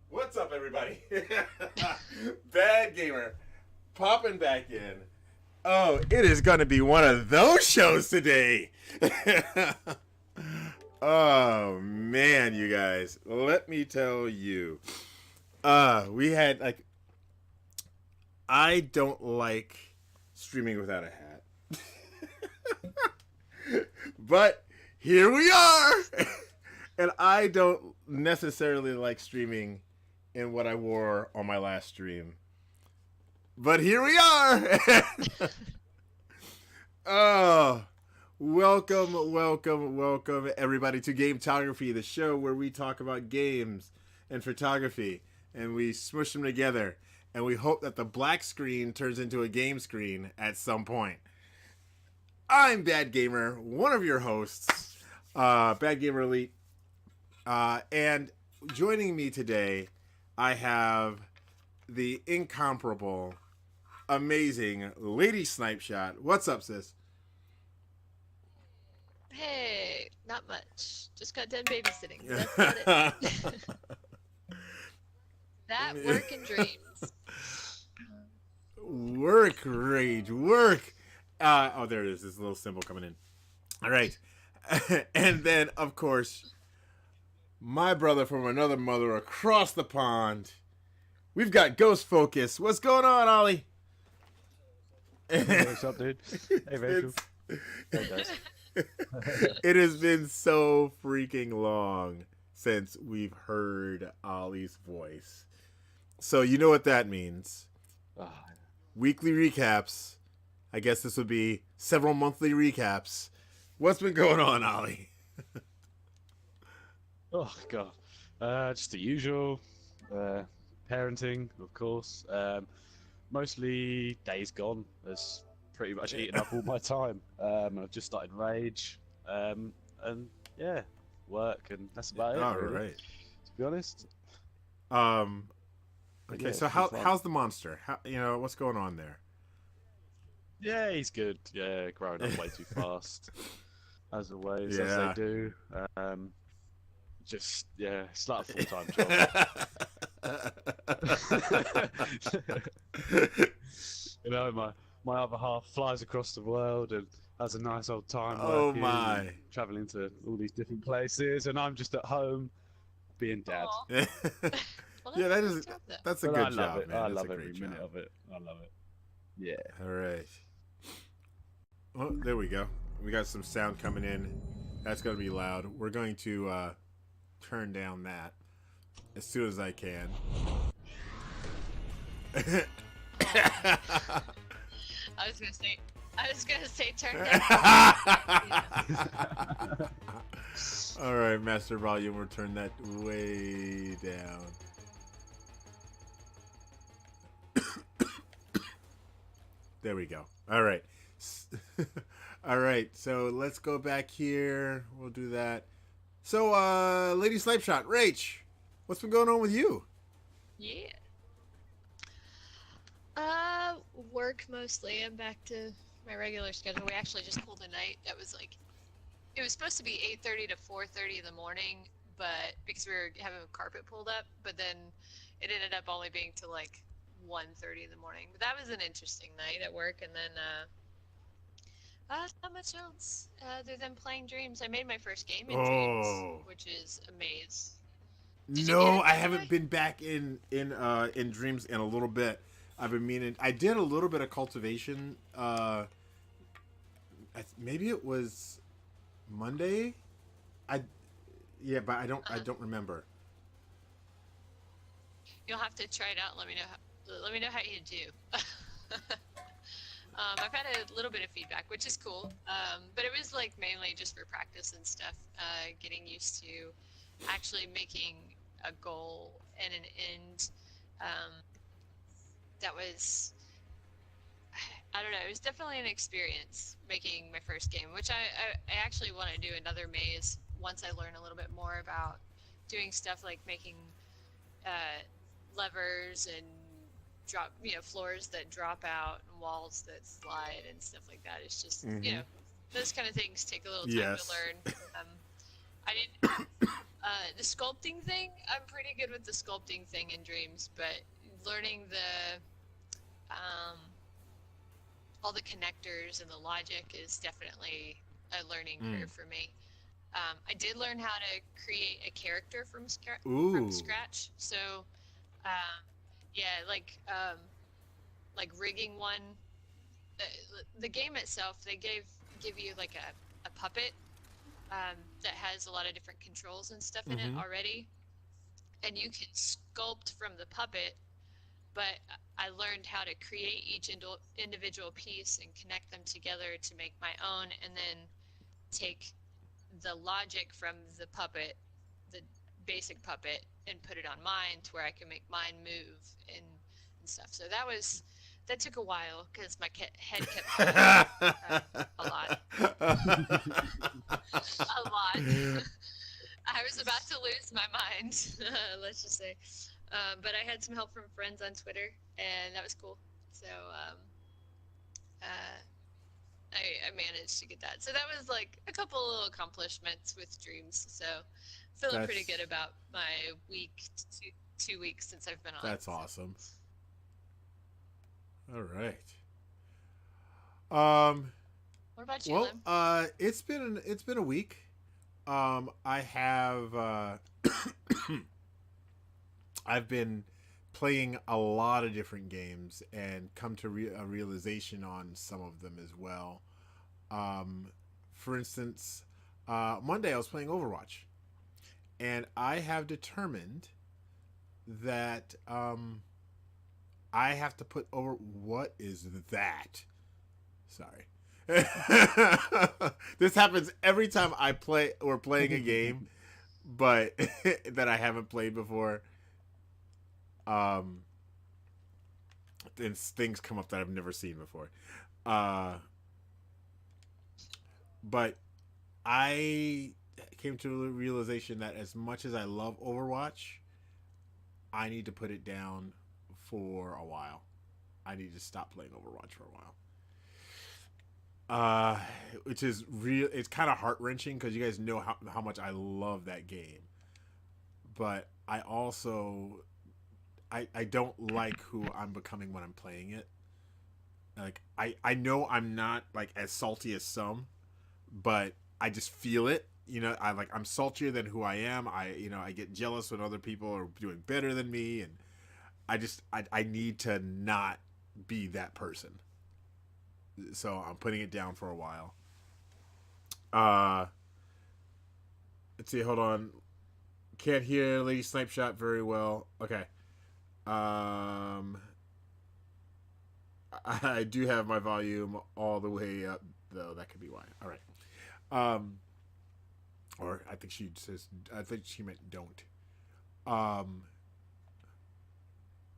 What's up, everybody? Bad Gamer popping back in. Oh, it is going to be one of those shows today. Oh, man, you guys. Let me tell you. We had, like, I don't like streaming without a hat. But here we are. And I don't necessarily like streaming in what I wore on my last stream. But here we are. Oh, welcome everybody to Gametography, the show where we talk about games and photography and we smush them together and we hope that the black screen turns into a game screen at some point. I'm Bad Gamer, one of your hosts, Bad Gamer Elite. And joining me today, I have the incomparable, amazing Lady Snipe Shot. What's up, sis? Hey, not much. Just got done babysitting. That's about it. That, work, and dreams. Work, rage, work. Oh, there it is. This little symbol coming in. All right. And then, of course, my brother from another mother across the pond. We've got Ghost Focus. What's going on, Ollie? Hey, what's up, dude? Hey, Rachel. Hey, guys. It has been so freaking long since we've heard Ollie's voice. So you know what that means. Weekly recaps. I guess this would be several monthly recaps. What's been going on, Ollie? Oh, God. Just the usual. Parenting, of course. Mostly Days Gone has pretty much eaten up all my time. I've just started Rage. And, yeah, work, and that's about it, All really, right. to be honest. Okay, yeah, so it's fun. how's the monster? What's going on there? Yeah, he's good. Yeah, growing up way too fast, as always, as Yeah. they do. Just, yeah, it's like a full-time job. You know, my other half flies across the world and has a nice old time Oh, working my. and traveling to all these different places, and I'm just at home being dad. Aw. Yeah, Well, that that's a is good job, though. that's a But good I love job, it. man. I That's love a every great minute job. of it. I love it. Yeah. All right. Well, there we go. We got some sound coming in. That's going to be loud. We're going to turn down that as soon as I can. I was gonna say turn down. All right, master volume. We'll turn that way down. There we go. All right. All right. So let's go back here. We'll do that. So, Lady Snipe Shot, Rach, what's been going on with you? Yeah. Work mostly. I'm back to my regular schedule. We actually just pulled a night that was like, it was supposed to be 8:30 to 4:30 in the morning, but because we were having a carpet pulled up, but then it ended up only being to like 1:30 in the morning. But that was an interesting night at work, and then not much else other than playing Dreams. I made my first game in Dreams, Oh. which is a maze. Did you get No, it, I by the haven't way? been back in Dreams in a little bit. I've been meaning. I did a little bit of cultivation. Maybe it was Monday. Yeah, but I don't remember. You'll have to try it out. And let me know how you do. I've had a little bit of feedback, which is cool. But it was like mainly just for practice and stuff. Getting used to actually making a goal and an end. That was, I don't know, it was definitely an experience making my first game, which I actually want to do another maze once I learn a little bit more about doing stuff like making levers and drop, floors that drop out and walls that slide and stuff like that. It's just, those kind of things take a little time Yes. to learn. I didn't. The sculpting thing, I'm pretty good with the sculpting thing in dreams, but learning all the connectors and the logic is definitely a learning curve for me. I did learn how to create a character from scratch. So, yeah, like rigging one. The game itself, they give you like a puppet that has a lot of different controls and stuff in it already, and you can sculpt from the puppet. But I learned how to create each individual piece and connect them together to make my own, and then take the logic from the puppet, the basic puppet, and put it on mine to where I can make mine move and stuff. So that took a while because my head kept a lot. A lot. I was about to lose my mind, let's just say. But I had some help from friends on Twitter, and that was cool. So I managed to get that. So that was like a couple little accomplishments with dreams. So feeling pretty good about my week, 2 weeks since I've been on. That's awesome. All right. What about you, Lim? It's been a week. I have I've been playing a lot of different games and come to a realization on some of them as well. For instance, Monday I was playing Overwatch, and I have determined that I have to put over. What is that? Sorry. This happens every time we're playing a game, but that I haven't played before. And things come up that I've never seen before. But I came to the realization that as much as I love Overwatch, I need to put it down for a while. I need to stop playing Overwatch for a while. Which is real. It's kind of heart-wrenching because you guys know how much I love that game. But I also I don't like who I'm becoming when I'm playing it. Like I know I'm not like as salty as some, but I just feel it. I'm saltier than who I am. I get jealous when other people are doing better than me, and I need to not be that person. So I'm putting it down for a while. Let's see. Hold on. Can't hear Lady Snipe Shot very well. Okay. I do have my volume all the way up, though. That could be why. All right. Or I think she meant don't.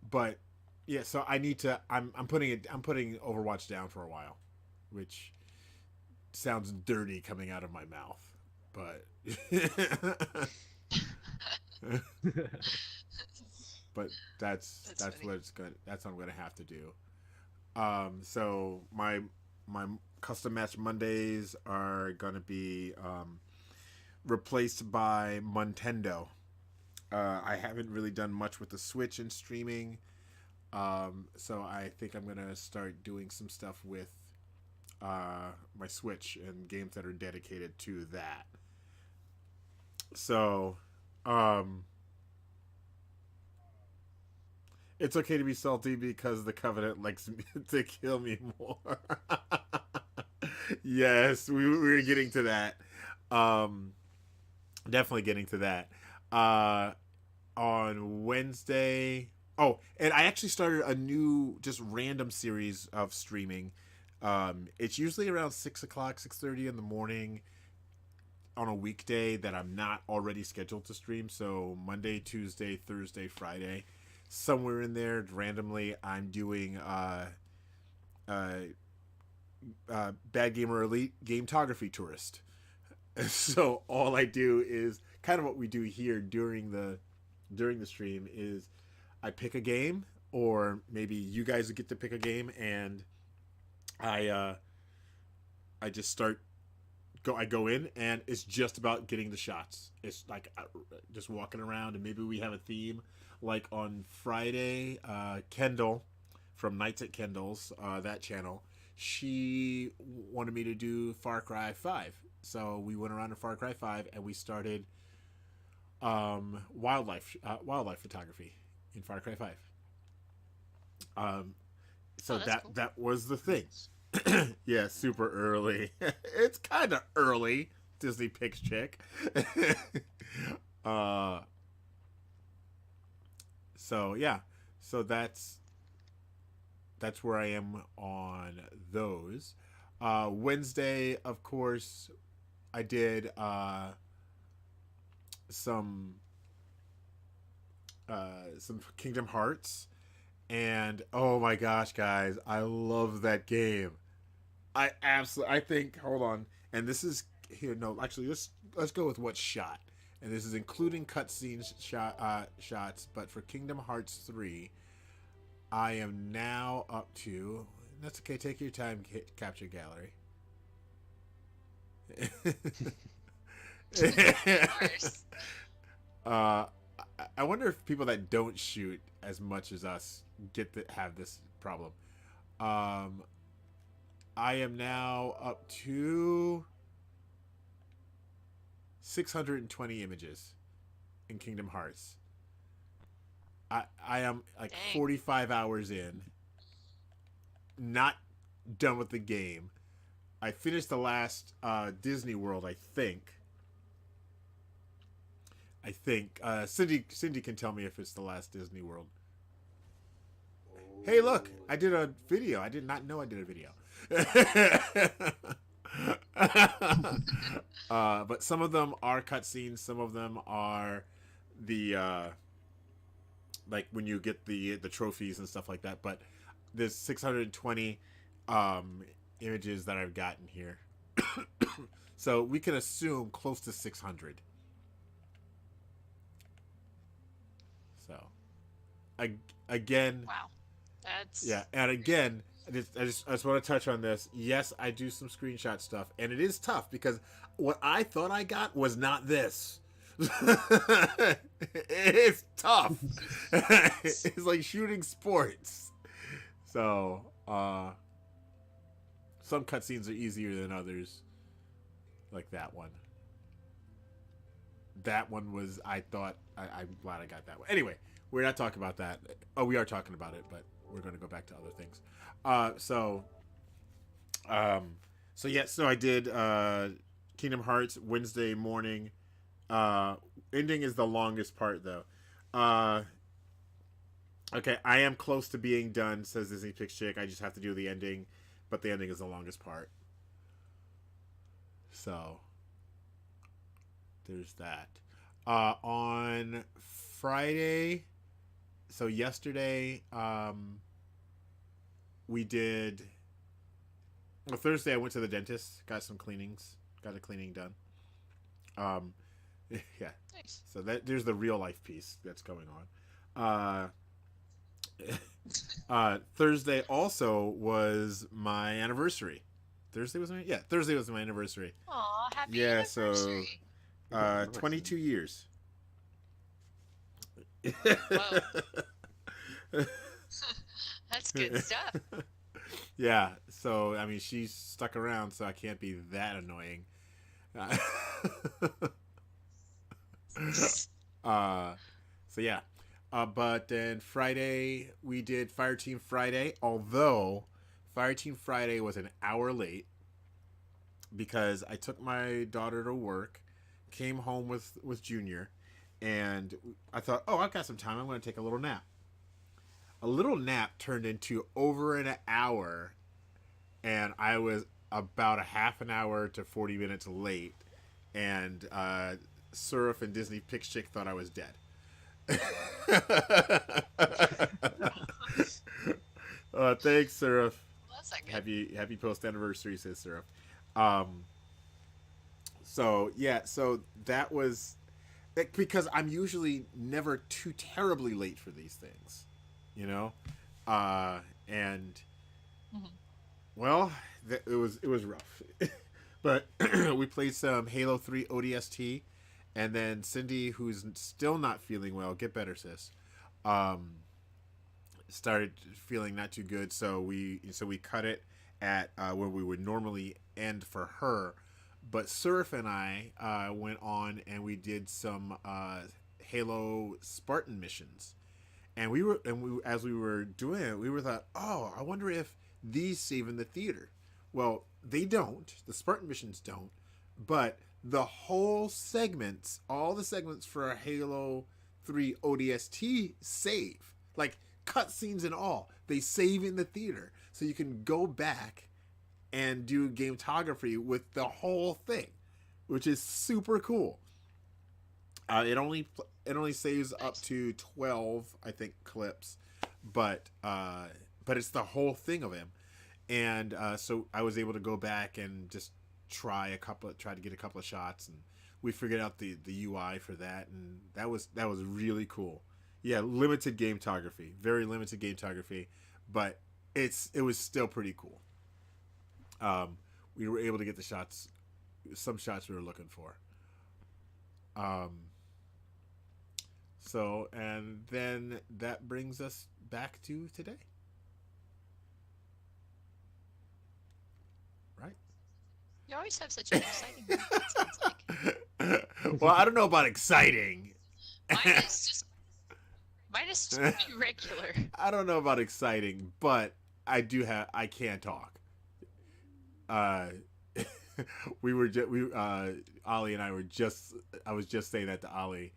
But yeah, so I need to. I'm putting Overwatch down for a while, which sounds dirty coming out of my mouth, but. But that's what it's going. That's what I'm gonna have to do. So my custom match Mondays are gonna be replaced by Nintendo. I haven't really done much with the Switch and streaming, so I think I'm gonna start doing some stuff with my Switch and games that are dedicated to that. So. It's okay to be salty because the Covenant likes to kill me more. Yes, we're getting to that. Definitely getting to that. On Wednesday. Oh, and I actually started a new, just random series of streaming. It's usually around 6 o'clock, 6:30 in the morning on a weekday that I'm not already scheduled to stream. So Monday, Tuesday, Thursday, Friday. Somewhere in there, randomly, I'm doing Bad Gamer Elite Gametography Tourist. So all I do is kind of what we do here during the stream is I pick a game, or maybe you guys get to pick a game, and I just start I go in and it's just about getting the shots. It's like just walking around, and maybe we have a theme. Like on Friday, Kendall from Nights at Kendall's that channel, she wanted me to do Far Cry 5. So we went around to Far Cry 5 and we started wildlife photography in Far Cry 5. So that's cool. that was the thing. Yeah, super early. It's kind of early. Disney Picks chick. So yeah, so that's where I am on those. Wednesday, of course, I did some Kingdom Hearts, and oh my gosh, guys, I love that game. I think, hold on, and this is here. No, actually, let's go with what's shot, and this is including cutscenes shots. But for Kingdom Hearts 3, I am now up to. That's okay. Take your time. Capture gallery. Of course. I wonder if people that don't shoot as much as us have this problem. I am now up to 620 images in Kingdom Hearts. I am like Dang. 45 hours in, not done with the game. I finished the last Disney World, I think. Cindy can tell me if it's the last Disney World. Hey, look! I did a video. I did not know I did a video. But some of them are cutscenes. Some of them are the like when you get the trophies and stuff like that. But there's 620 images that I've gotten here, so we can assume close to 600. So, again, Wow. That's yeah, and again, I just want to touch on this. Yes, I do some screenshot stuff, and it is tough because what I thought I got was not this. It's tough. It's like shooting sports. So, some cutscenes are easier than others, like that one. That one was, I thought, I'm glad I got that one. Anyway, we're not talking about that. Oh, we are talking about it, but we're going to go back to other things. So I did Kingdom Hearts Wednesday morning. Ending is the longest part, though. Okay, I am close to being done, says Disney Picks Chick. I just have to do the ending, but the ending is the longest part. So there's that. On Friday, so yesterday, we did. Well, Thursday I went to the dentist, got some cleanings, got a cleaning done. Yeah. nice. So there's the real life piece that's going on. Thursday also was my anniversary. Thursday was my anniversary. Aw, happy Yeah, so anniversary. 22 years. Whoa. That's good stuff. Yeah, so I mean she's stuck around, so I can't be that annoying. So yeah. But then Friday we did Fire Team Friday, although Fire Team Friday was an hour late because I took my daughter to work, came home with Junior, and I thought, oh, I've got some time. I'm going to take a little nap. A little nap turned into over an hour, and I was about a half an hour to 40 minutes late, and Surf and Disney Picks Chick thought I was dead. Thanks, Surf. Well, that's not good. Happy post anniversary, says Surf. So that was because I'm usually never too terribly late for these things, you know, and Mhm. well, it was rough. But we played some Halo 3 ODST, and then Cindy, who's still not feeling well, get better, sis. Um, Started feeling not too good, so we cut it at where we would normally end for her. But Surf and I went on and we did some Halo Spartan missions, and as we were doing it, we were thought, oh, I wonder if these save in the theater. Well, they don't. The Spartan missions don't, but the whole segments, all the segments for a Halo 3 ODST save, like cutscenes and all, they save in the theater, so you can go back and do gametography with the whole thing, which is super cool. It only saves up to 12, I think, clips, but it's the whole thing of him, and so I was able to go back and just try to get a couple of shots, and we figured out the UI for that, and that was really cool. Yeah, limited gametography, very limited gametography, but it was still pretty cool. We were able to get some shots we were looking for. So, and then that brings us back to today. Right? You always have such an exciting mood, it sounds like. Well, I don't know about exciting. Mine is just pretty regular. I don't know about exciting, but I can talk. Ollie and I I was just saying that to Ollie,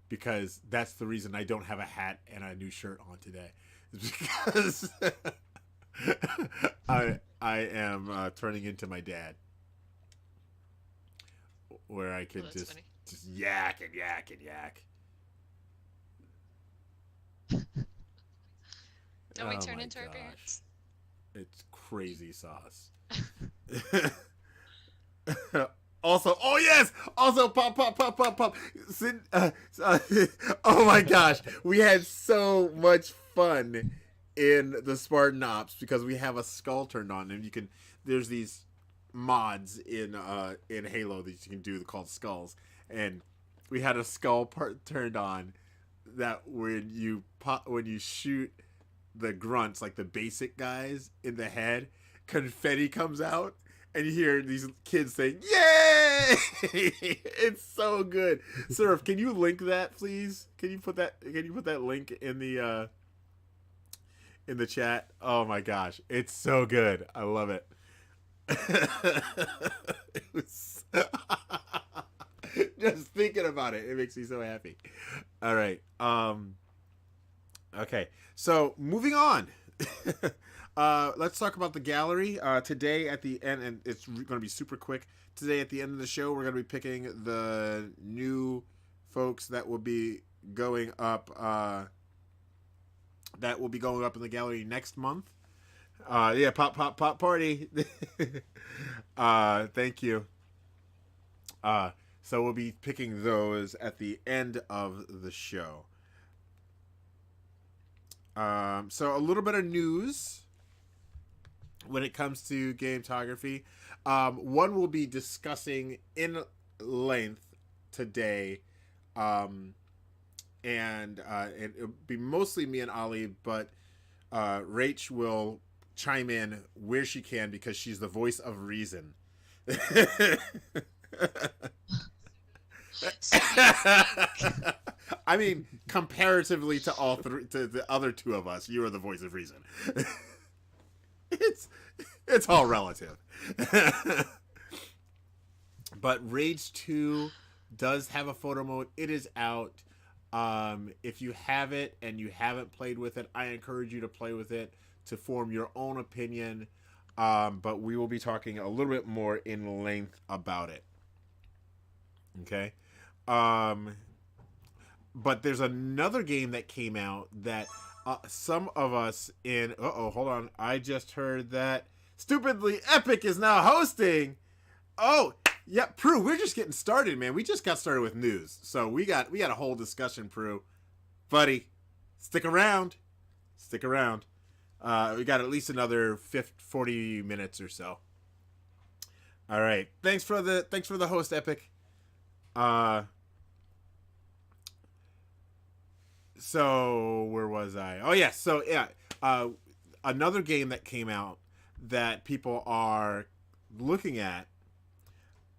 because that's the reason I don't have a hat and a new shirt on today. It's because I am turning into my dad, where I can just yak and yak and yak. Don't we turn into our parents? It's crazy sauce. Also, oh yes! Also, pop. Oh my gosh, we had so much fun in the Spartan Ops because we have a skull turned on, and there's these mods in Halo that you can do called skulls, and we had a skull part turned on that when you shoot the grunts, like the basic guys in the head, confetti comes out. And you hear these kids saying, "Yay!" It's so good. Surf, can you link that, please? Can you put that link in the chat? Oh my gosh, it's so good. I love it. It was just thinking about it. It makes me so happy. All right. Okay. So moving on. Let's talk about the gallery. Today at the end, and it's going to be super quick. Today at the end of the show, we're going to be picking the new folks that will be going up. That will be going up in the gallery next month. Yeah, pop party. Thank you. So we'll be picking those at the end of the show. So a little bit of news when it comes to gametography. One we'll be discussing in length today, and it'll be mostly me and Ollie, but Rach will chime in where she can because she's the voice of reason. I mean, comparatively to to the other two of us, you are the voice of reason. It's all relative. But Rage 2 does have a photo mode. It is out. If you have it and you haven't played with it, I encourage you to play with it to form your own opinion. But we will be talking a little bit more in length about it. Okay. But there's another game that came out that some of us in... hold on. I just heard that Stupidly Epic is now hosting. Oh, yeah, Prue, we're just getting started, man. We just got started with news. So we got a whole discussion, Prue. Buddy, stick around. Stick around. We got at least another 40 minutes or so. All right. Thanks for the host, Epic. Uh so where was I? Oh yes, so yeah. Another game that came out that people are looking at.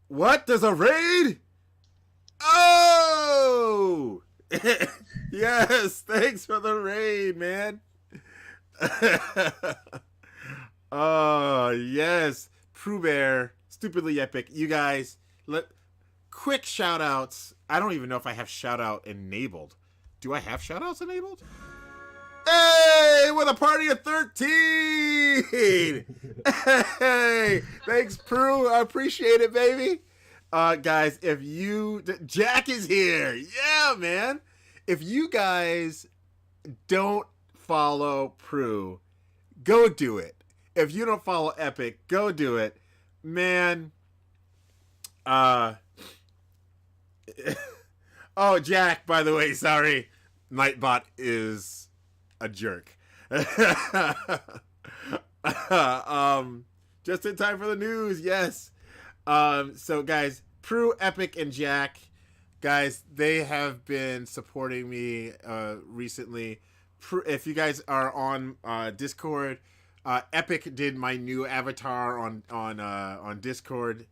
What? There's a raid? Oh! Yes, thanks for the raid, man. Oh, yes. Prue Bear, Stupidly Epic. You guys, quick shout outs. I don't even know if I have shout out enabled. Do I have shout outs enabled? Hey, with a party of 13. Hey, thanks, Prue. I appreciate it, baby. Guys, if you... Jack is here. Yeah, man. If you guys don't follow Prue, go do it. If you don't follow Epic, go do it. Man. Oh, Jack, by the way, sorry. Nightbot is a jerk. Just in time for the news, yes. So guys, Prue, Epic, and Jack, guys, they have been supporting me recently. If you guys are on Discord, Epic did my new avatar on Discord.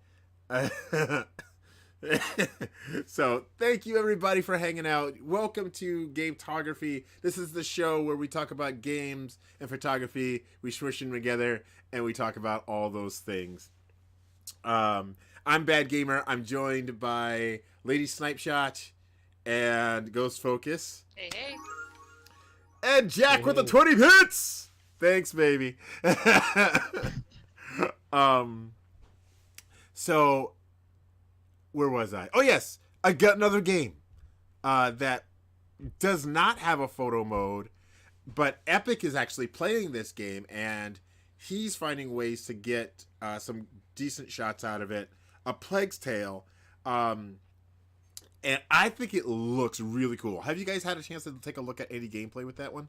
So thank you everybody for hanging out. Welcome to Gametography. This is the show where we talk about games and photography. We smush them together and we talk about all those things. I'm Bad Gamer. I'm joined by Lady Snipeshot and Ghost Focus. Hey, hey. And Jack with the 20 hits. Thanks, baby. So where was I? Oh yes, I got another game that does not have a photo mode, but Epic is actually playing this game and he's finding ways to get some decent shots out of it. A Plague's Tale, and I think it looks really cool. Have you guys had a chance to take a look at any gameplay with that one?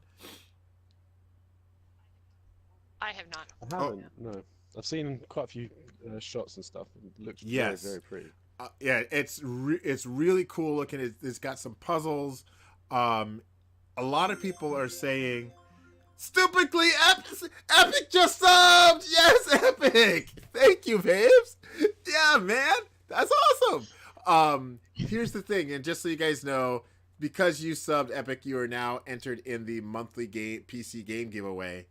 I have not. I haven't. No, I've seen quite a few shots and stuff. It looks Yes. very, very pretty. Yeah, it's really cool looking. It's got some puzzles. A lot of people are saying, stupidly Epic just subbed. Yes, Epic. Thank you, babes. Yeah, man, that's awesome. Here's the thing, and just so you guys know, because you subbed Epic, you are now entered in the monthly game PC game giveaway.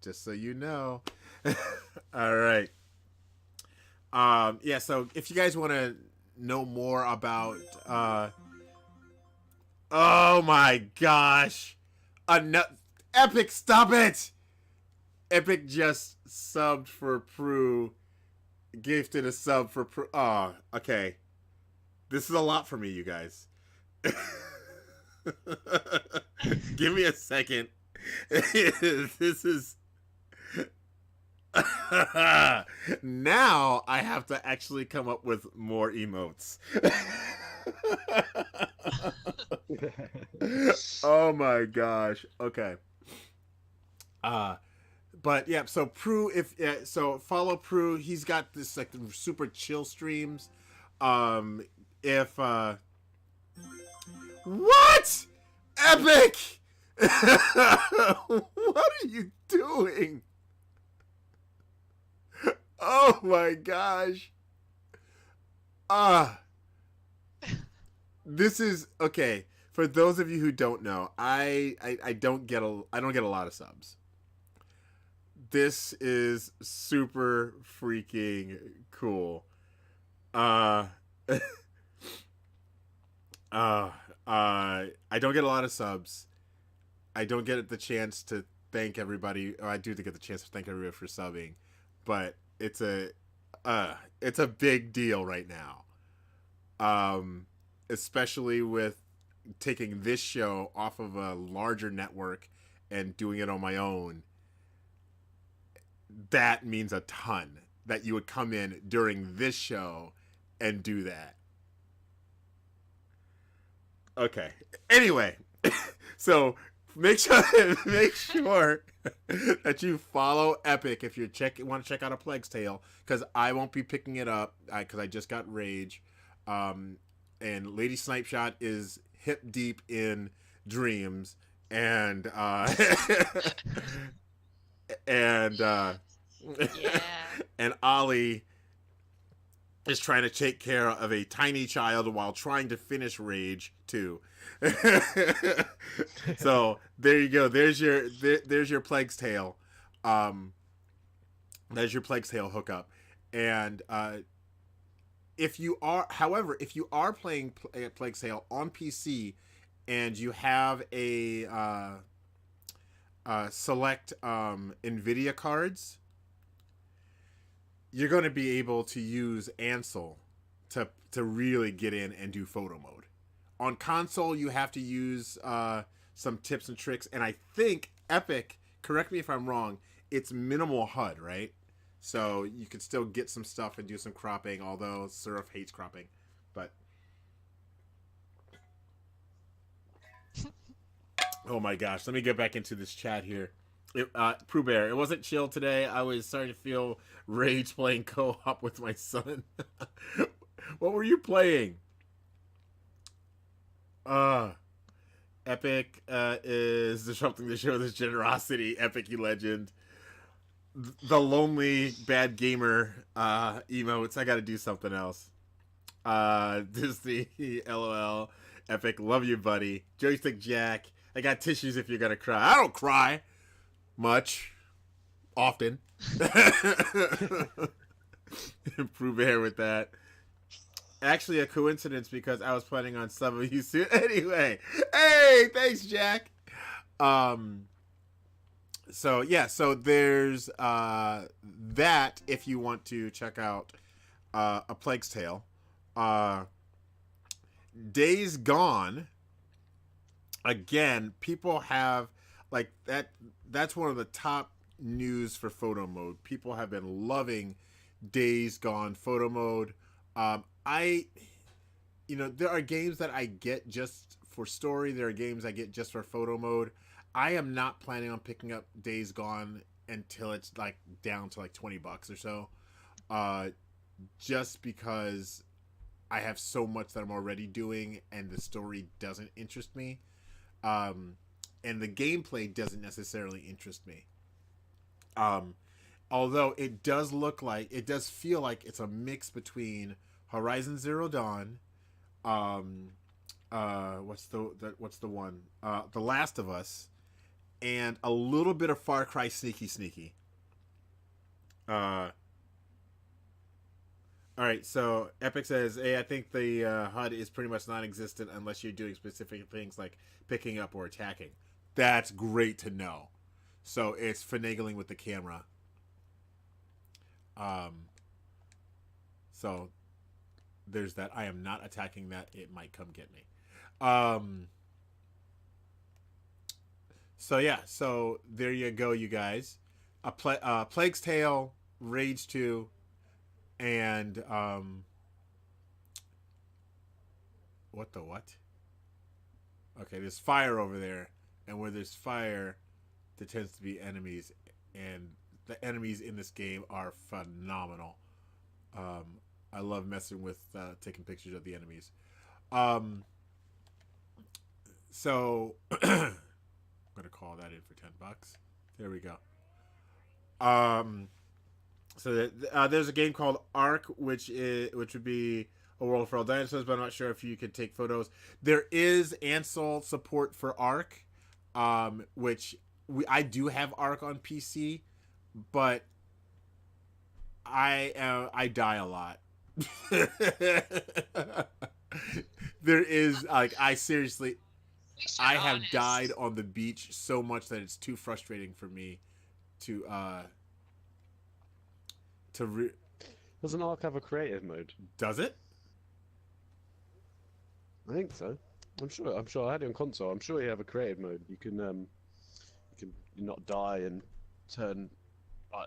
Just so you know. All right. Yeah. So if you guys want to know more about, oh my gosh, Epic, stop it! Epic just subbed for Prue, gifted a sub for Prue. Oh, okay. This is a lot for me, you guys. Give me a second. This is. Now I have to actually come up with more emotes. Oh my gosh. Okay. But yeah, so Prue, so follow Prue. He's got this like super chill streams. If what? Epic! What are you doing? Oh my gosh. This is okay. For those of you who don't know, I don't get a lot of subs. This is super freaking cool. I don't get a lot of subs. I don't get the chance to thank everybody. I do get the chance to thank everybody for subbing, but it's a big deal right now. Especially with taking this show off of a larger network and doing it on my own. That means a ton that you would come in during this show and do that. Okay. Anyway, so make sure make sure that you follow Epic if you want to check out a Plague's Tale, because I won't be picking it up because I just got Rage, and Lady Snipeshot is hip deep in Dreams, and and Yeah. and Ollie is trying to take care of a tiny child while trying to finish Rage too. So there you go. There's your Plague's Tale. There's your Plague's Tale hookup. And if you are playing Plague's Tale on PC and you have a select NVIDIA cards, you're going to be able to use Ansel to really get in and do photo mode. On console, you have to use some tips and tricks, and I think Epic, correct me if I'm wrong, it's minimal HUD, right? So you can still get some stuff and do some cropping, although Surf hates cropping. But oh my gosh, let me get back into this chat here. Pooh Bear, it wasn't chill today. I was starting to feel rage playing co-op with my son. What were you playing? Epic is disrupting the show with his generosity. Epic, you legend. The lonely bad gamer emotes. I gotta do something else. Disney, LOL. Epic, love you, buddy. Joystick Jack, I got tissues if you're gonna cry. I don't cry much. Often. Improve hair with that. Actually, a coincidence because I was planning on some of you soon. Anyway, hey, thanks, Jack. So yeah, so there's that if you want to check out A Plague's Tale. Days Gone. Again, people have like that. That's one of the top news for photo mode. People have been loving Days Gone photo mode. There are games that I get just for story. There are games I get just for photo mode. I am not planning on picking up Days Gone until it's like down to like $20 or so. Just because I have so much that I'm already doing and the story doesn't interest me. And the gameplay doesn't necessarily interest me. Although it does feel like it's a mix between Horizon Zero Dawn, what's the one? The Last of Us, and a little bit of Far Cry Sneaky Sneaky. All right, so Epic says, hey, I think the HUD is pretty much non-existent unless you're doing specific things like picking up or attacking. That's great to know. So it's finagling with the camera. So there's that. I am not attacking that. It might come get me. So yeah, so there you go, you guys. Plague's Tale, Rage 2, and what? Okay, there's fire over there, and where there's fire, there tends to be enemies, and the enemies in this game are phenomenal. I love messing with taking pictures of the enemies. So I'm gonna call that in for $10. There we go. So there's a game called Ark, which would be a world for all dinosaurs, but I'm not sure if you can take photos. There is Ansel support for Ark, which I do have Ark on PC, but I die a lot. There is I have died on the beach so much that it's too frustrating for me to Doesn't Ark have a creative mode? Does it? I think so. I'm sure I had it on console. I'm sure you have a creative mode. You can not die and turn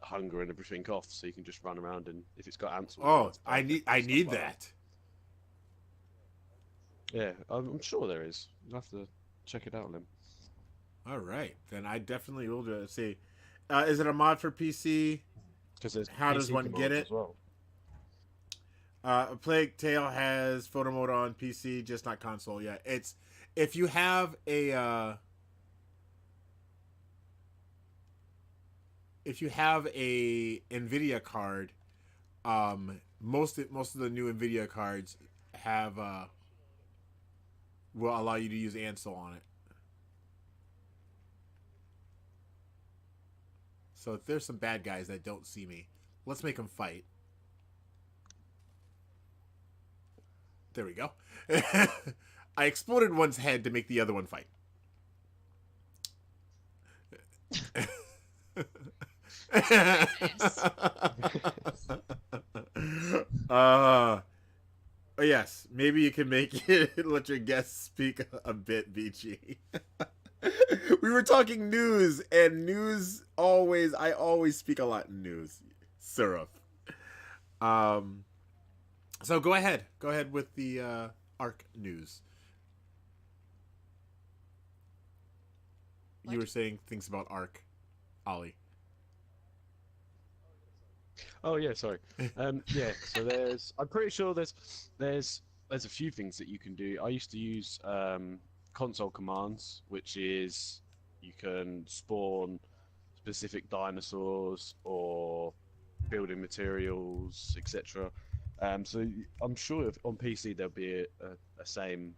hunger and everything off, so you can just run around, and if it's got Ansel. Oh, I need that. Yeah, I'm sure there is. You'll have to check it out, Lim. All right, then I definitely will do it. See, is it a mod for PC? Because there's How does PC one get commands it? as well. Plague Tale has photo mode on PC, just not console. Yeah, it's if you have a Nvidia card, most of the new Nvidia cards have will allow you to use Ansel on it. So if there's some bad guys that don't see me, let's make them fight. There we go. I exploded one's head to make the other one fight. Goodness. Yes, maybe you can make it let your guests speak a bit, BG. We were talking news, and news always I always speak a lot in news. Syrup. Um so go ahead. Go ahead with the Arc news. What? You were saying things about Arc, Ollie. Oh yeah, sorry. Yeah, so I'm pretty sure there's a few things that you can do. I used to use console commands, which is you can spawn specific dinosaurs or building materials, etc. I'm sure if, on PC there'll be a same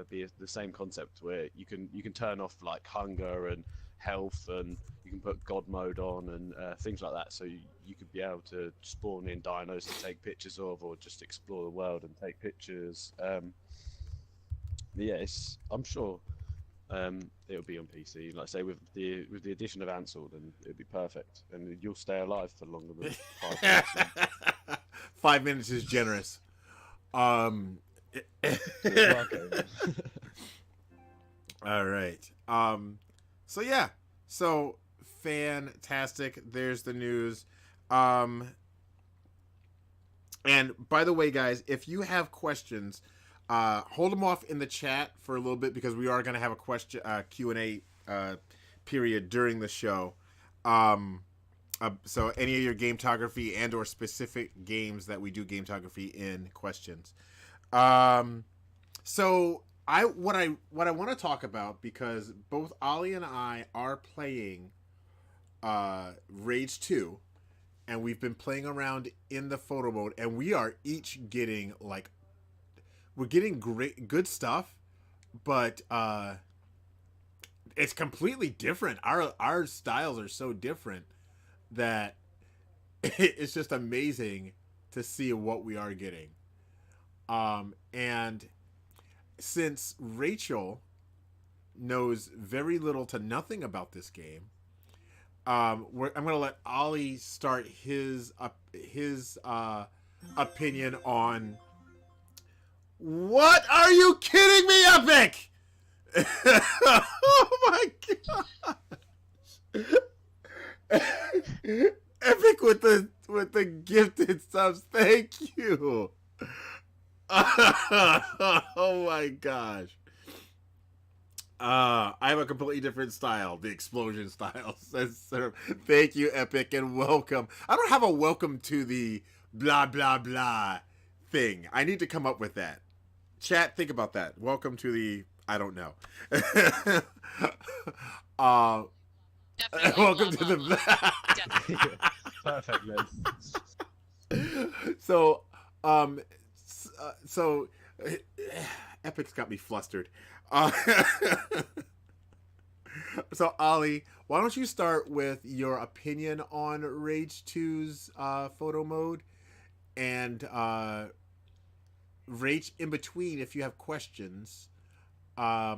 the same concept where you can turn off like hunger and health, and you can put God mode on and things like that. So you could be able to spawn in dinos to take pictures of, or just explore the world and take pictures. But yeah, I'm sure it'll be on PC. Like I say, with the addition of Ansel, then it'll be perfect, and you'll stay alive for longer than 5 minutes. 5 minutes is generous. Okay. All right. So yeah. So fantastic. There's the news. And by the way, guys, if you have questions, hold them off in the chat for a little bit, because we are going to have a question Q&A period during the show. So any of your gametography and or specific games that we do gametography in questions. So what I want to talk about, because both Ollie and I are playing Rage 2, and we've been playing around in the photo mode, and we are each getting we're getting good stuff, but it's completely different. Our styles are so different that it's just amazing to see what we are getting. And since Rachel knows very little to nothing about this game, I'm going to let Ollie start his opinion on. What are you kidding me, Epic? Oh my gosh! Epic with the gifted subs. Thank you. Oh my gosh. I have a completely different style, the explosion style. Thank you, Epic, and welcome. I don't have a welcome to the blah blah blah thing. I need to come up with that. Chat, think about that. Welcome to the I don't know. Definitely. Welcome Blah, to blah, the blah. Definitely. Perfect, man. so so Epic's got me flustered. So Ollie, why don't you start with your opinion on Rage 2's photo mode, and Rage in between if you have questions. Why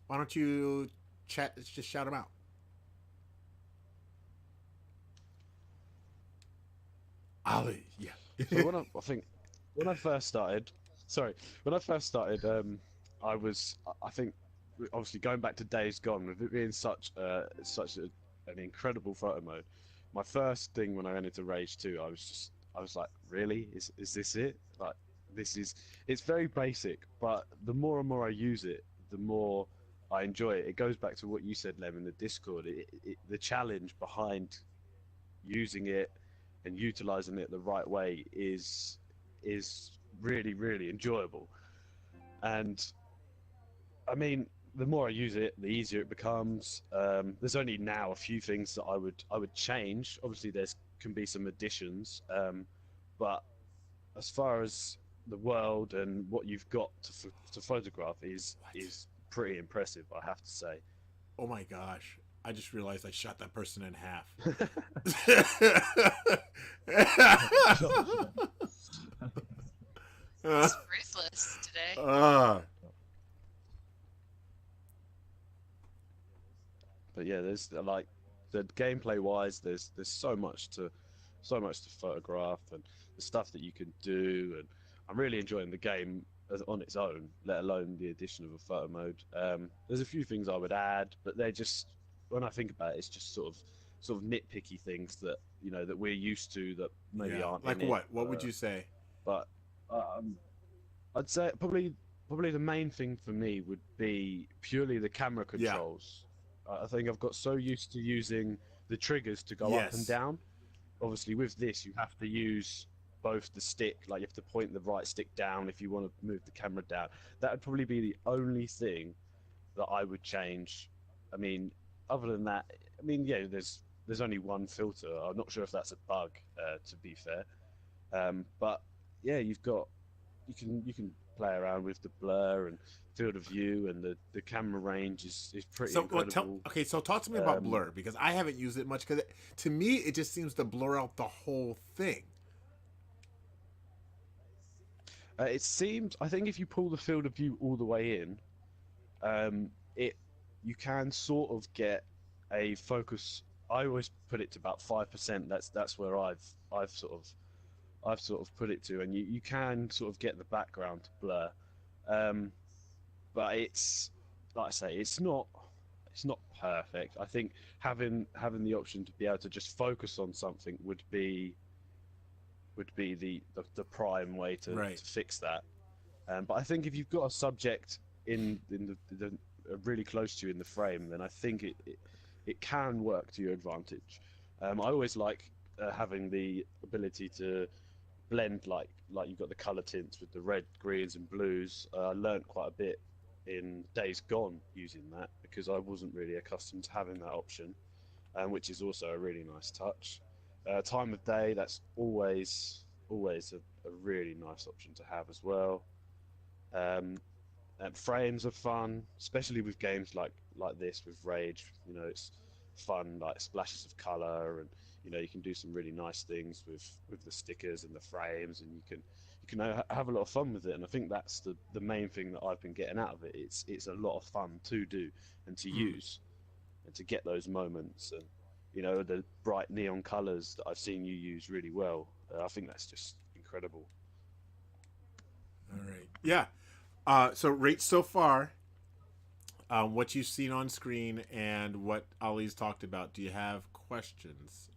don't you just shout them out? Ollie, yeah. So I think when I first started, I think obviously going back to Days Gone, with it being an incredible photo mode. My first thing when I went into Rage 2, I was like, really? Is this it? Like, it's very basic, but the more and more I use it, the more I enjoy it. It goes back to what you said, Lem, in the Discord. The challenge behind using it and utilizing it the right way is really, really enjoyable. And I mean, the more I use it, the easier it becomes. There's only now a few things that I would change. Obviously, there's can be some additions, but as far as the world and what you've got to photograph is pretty impressive, I have to say. Oh my gosh. I just realized I shot that person in half. It's ruthless today. But yeah, there's like the gameplay wise, there's so much to photograph and the stuff that you can do, and I'm really enjoying the game on its own, let alone the addition of a photo mode. There's a few things I would add, but they're just when I think about it, it's just sort of nitpicky things that that we're used to that maybe Yeah. aren't Like in what? it. What would you say? But um, I'd say probably the main thing for me would be purely the camera Yeah. controls. I think I've got so used to using the triggers to go up and Yes. down. Obviously, with this, you have to use both the stick, like you have to point the right stick down if you want to move the camera down. That would probably be the only thing that I would change. I mean, other than that, I mean, yeah, there's only one filter. I'm not sure if that's a bug, to be fair. But yeah, you can play around with the blur and field of view, and the camera range is pretty So what? incredible. Okay, so talk to me about Um, blur because I haven't used it much. Because to me, it just seems to blur out the whole thing. it seems, I think if you pull the field of view all the way in, it you can sort of get a focus. I always put it to about 5%. That's where I've sort of put it to, and you can sort of get the background to blur. Um, but it's like I say, it's not perfect. I think having the option to be able to just focus on something would be the prime way to, Right. to fix that. But I think if you've got a subject in the really close to you in the frame, then I think it can work to your advantage. I always like having the ability to blend like you've got the color tints with the red, greens, and blues. I learnt quite a bit in Days Gone using that because I wasn't really accustomed to having that option, which is also a really nice touch. Time of day, that's always a really nice option to have as well. Um, and frames are fun, especially with games like this with Rage. It's fun, like splashes of color, and you can do some really nice things with the stickers and the frames, and you can have a lot of fun with it. And I think that's the main thing that I've been getting out of it. It's a lot of fun to do and to Hmm. use and to get those moments, and the bright neon colors that I've seen you use really well. I think that's just incredible. All right. Yeah. So rate so far. What you've seen on screen and what Ali's talked about. Do you have questions?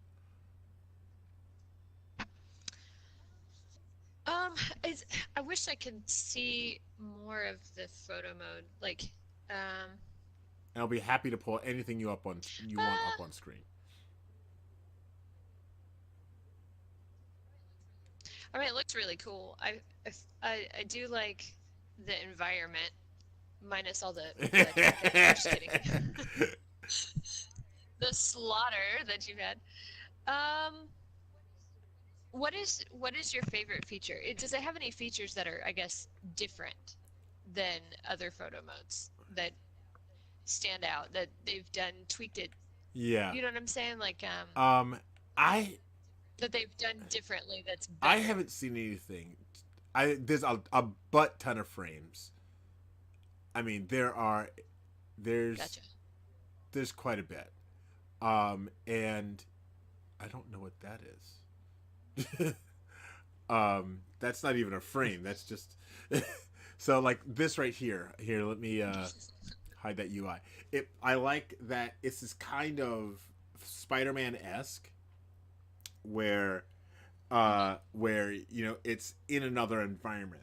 Um, it's, I wish I could see more of the photo mode. Like, um, And I'll be happy to pull anything you want up uh, on screen. I mean, it looks really cool. I do like the environment, minus all the crap. I'm just kidding. The slaughter that you had. Um, what is your favorite feature? Does it have any features that are, I guess, different than other photo modes that stand out that they've done tweaked it? Yeah. You know what I'm saying? Like I that they've done differently that's I better. haven't seen anything. There's a butt ton of frames. I mean, there's Gotcha. there's quite a bit. And I don't know what that is. That's not even a frame. That's just so like this right here. Here, let me hide that UI. I like that it's this kind of Spider-Man esque where it's in another environment.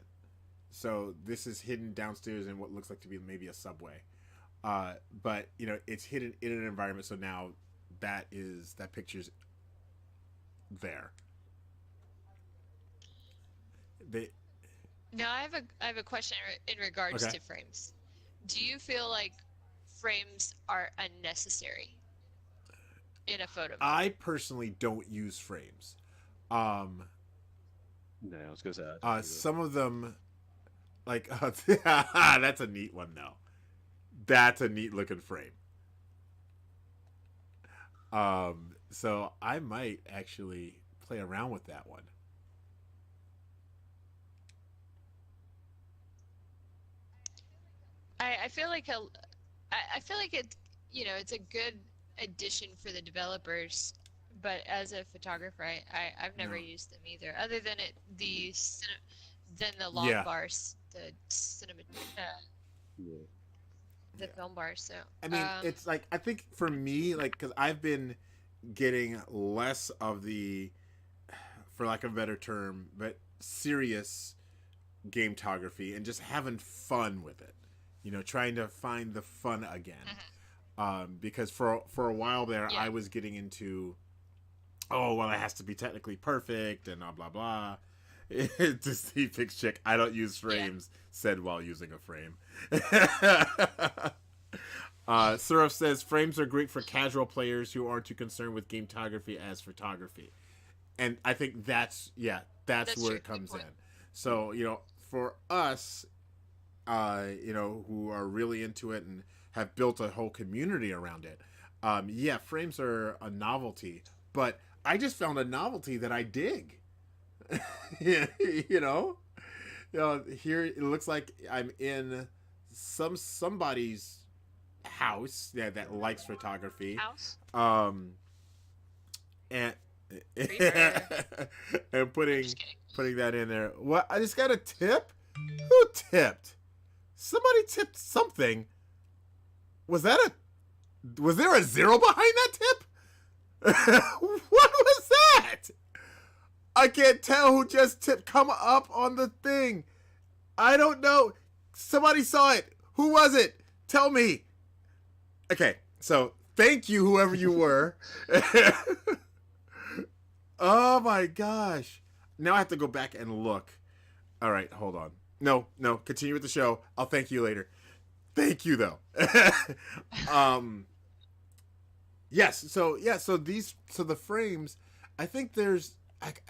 So this is hidden downstairs in what looks like to be maybe a subway. But you know, it's hidden in an environment, so now that picture's there. They Now I have a question in regards okay. to frames. Do you feel like frames are unnecessary in a photo I booth? personally don't use frames. Um, No, I was gonna say I don't either. some of them, like, that's a neat one though. That's a neat looking frame. So I might actually play around with that one. I feel like I feel like it's a good addition for the developers, but as a photographer, I've never No. used them either, other than than the long Yeah. bars, the cinema, uh, Yeah. the Yeah. film bars. So, I mean, it's like I think for me, like, because I've been getting less of the, for lack of a better term, but serious gametography and just having fun with it. You know, trying to find the fun again. mhm, Because for a while there, yeah, I was getting into, oh well, it has to be technically perfect and blah blah blah. To see fix chick, I don't use yeah, frames. Said while using a frame. Surf says frames are great for casual players who aren't too concerned with gametography as photography, and I think that's that's where true. it Good comes point. in. So you know, for us, you know, who are really into it and have built a whole community around it, yeah, frames are a novelty, but I just found a novelty that I dig. Yeah, you know, here it looks like I'm in somebody's house, yeah, that likes photography, House um, and creeper. and I'm just kidding. putting that in there. What? I just got a tip. Who tipped? Somebody tipped something. Was that a? Was there a zero behind that tip? What was that? I can't tell who just tipped. Come up on the thing. I don't know. Somebody saw it. Who was it? Tell me. Okay, so thank you, whoever you were. Oh my gosh. Now I have to go back and look. All right, hold on. No, no, continue with the show. I'll thank you later. Thank you though. um yes, so yeah, so the frames, I think there's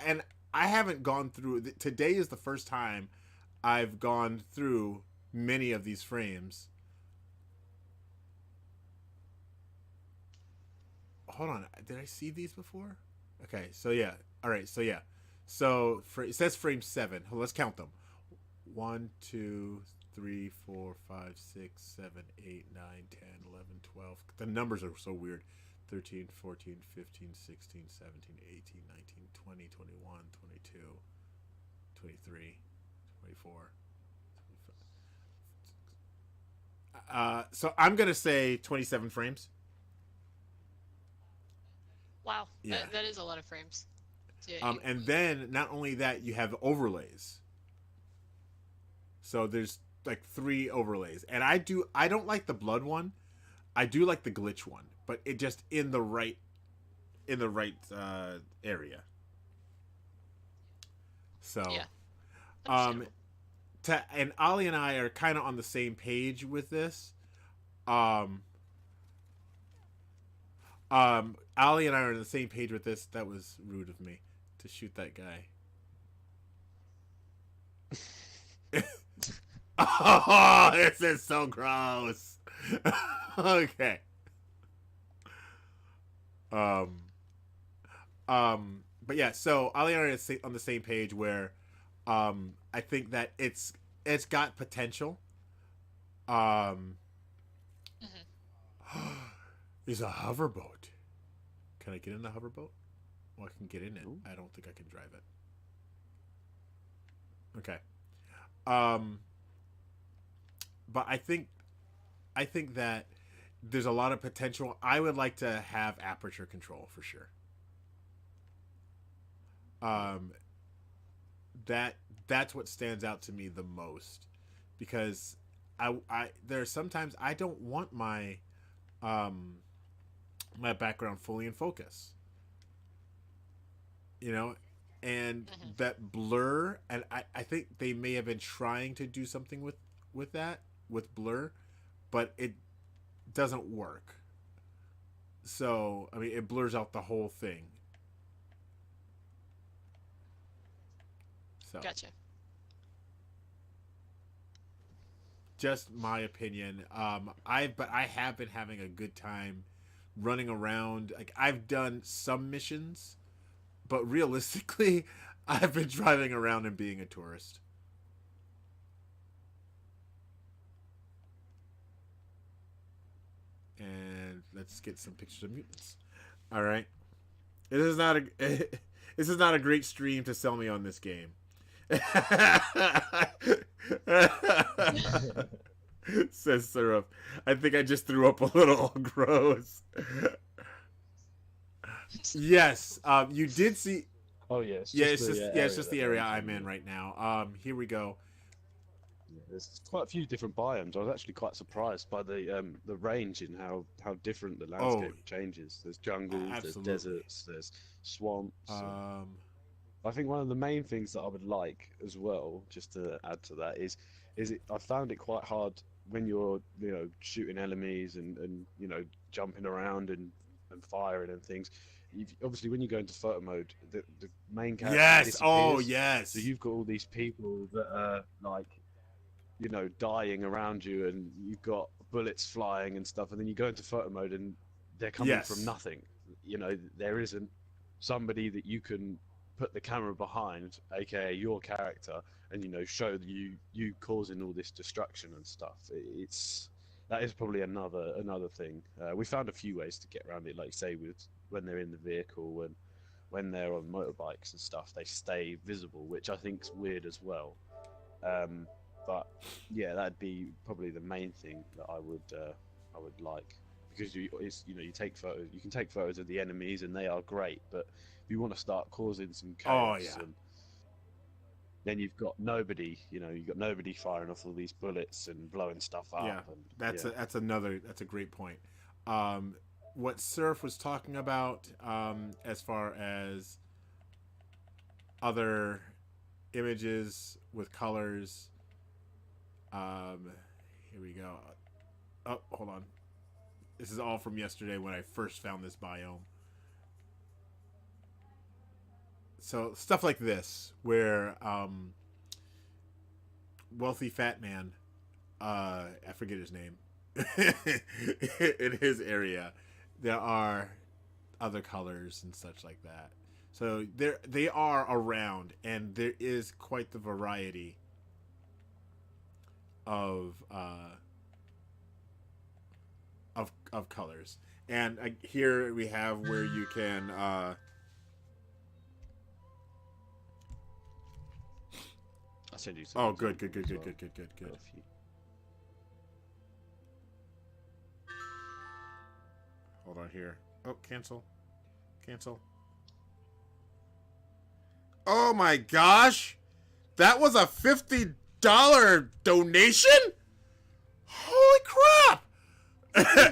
and I haven't gone through today is the first time I've gone through many of these frames. Hold on, did I see these before? Okay, so yeah. All right, so yeah. So it says frame 7. Let's count them. 1, 2, 3, 4, 5, 6, 7, 8, 9, 10, 11, 12. The numbers are so weird. 13, 14, 15, 16, 17, 18, 19, 20, 21, 22, 23, 24. So I'm going to say 27 frames. Wow, Yeah. that is a lot of frames. And then not only that, you have overlays. So there's like 3 overlays. And I don't like the blood one. I do like the glitch one, but it just in the right area. So Yeah, um understandable. and Ali and I are kind of on the same page with this. Um Ali and I are on the same page with this. That was rude of me to shoot that guy. Oh, this is so gross. Okay. Um but yeah, so Ali and I are on the same page where I think that it's got potential. Um Hmm. There's a hoverboat. Can I get in the hoverboat? Well, I can get in it. Ooh. I don't think I can drive it. Okay. Um but I think that there's a lot of potential. I would like to have aperture control for sure. Um that that's what stands out to me the most because I there are sometimes I don't want my my background fully in focus. You know, and Hmm. that blur, and I think they may have been trying to do something with that with blur, but it doesn't work. So I mean, it blurs out the whole thing. So Gotcha. just my opinion. I have been having a good time running around. Like I've done some missions, but realistically, I've been driving around and being a tourist. And let's get some pictures of mutants. All right, this is not a this is not a great stream to sell me on this game. Says Syrup. I think I just threw up a little. Gross. Yes, you did see. Oh yeah, it's Yeah, just it's the just it's area just that the they're area in I'm in general. right now. Here we go. Yeah, there's quite a few different biomes. I was actually quite surprised by the range in how different the Oh, landscape changes. There's jungles, there's absolutely. deserts, there's swamps, and Um, I think one of the main things that I would like as well, just to add to that, is it I found it quite hard when you're shooting enemies and jumping around and firing and things. Obviously, when you go into photo mode, the main character yes. Oh, disappears. So yes. you've got all these people that are like dying around you, and you've got bullets flying and stuff, and then you go into photo mode and they're coming from Yes. nothing. There isn't somebody that you can put the camera behind, aka your character, and show you causing all this destruction and stuff. It's that is probably another thing. We found a few ways to get around it, like say with when they're in the vehicle and when they're on motorbikes and stuff, they stay visible, which I think's weird as well. Um, but yeah, that'd be probably the main thing that I would like, because you take photos, you can take photos of the enemies and they are great, but if you want to start causing some Oh, chaos, yeah. and then you've got nobody firing off all these bullets and blowing stuff Yeah. up, and That's yeah. that's a great point. Um, what Surf was talking about, as far as other images with colors. Um, here we go. Oh, hold on. This is all from yesterday when I first found this biome. So stuff like this, where wealthy fat man, I forget his name, in his area, there are other colors and such like that. So they are around, and there is quite the variety of of colors. And here we have where you can. I'll send you some Oh, good, good, examples good, as good, well. good, good, good, Got good. a few. Hold on here. Oh, cancel, cancel. Oh my gosh, that was a $50 donation. Holy crap!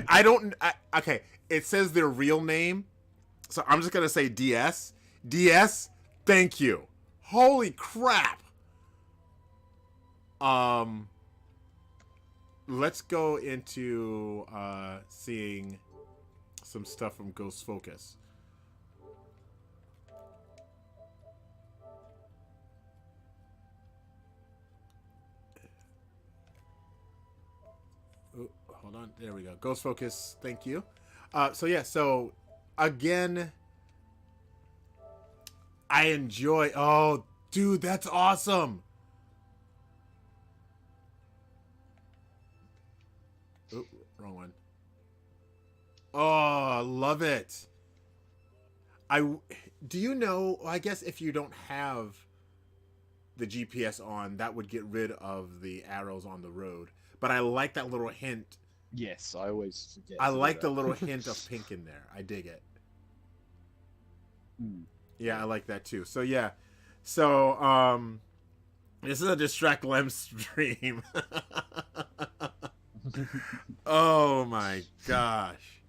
I don't. Okay, it says their real name, so I'm just gonna say DS. DS, thank you. Holy crap! Um, let's go into seeing some stuff from Ghost Focus. Oh, hold on, there we go. Ghost Focus, thank you. So yeah, so again, I enjoy. Oh, dude, that's awesome. Oh, wrong one. Oh, love it. I do you know? I guess if you don't have the GPS on, that would get rid of the arrows on the road. But I like that little hint. Yes, I always forget I to do like the little that. hint of pink in there. I dig it. Mm, Yeah, I yeah. like that too. So yeah. So this is a Distract Lem stream. Oh my gosh.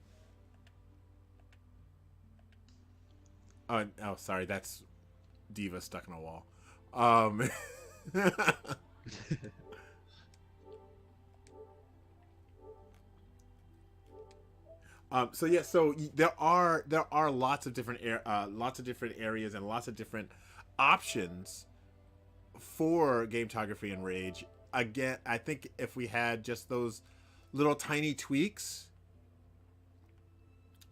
Oh, sorry, that's Diva stuck in a wall. Um, so yeah, there are lots of different areas and lots of different options for Gametography and Rage. Again, I think if we had just those little tiny tweaks,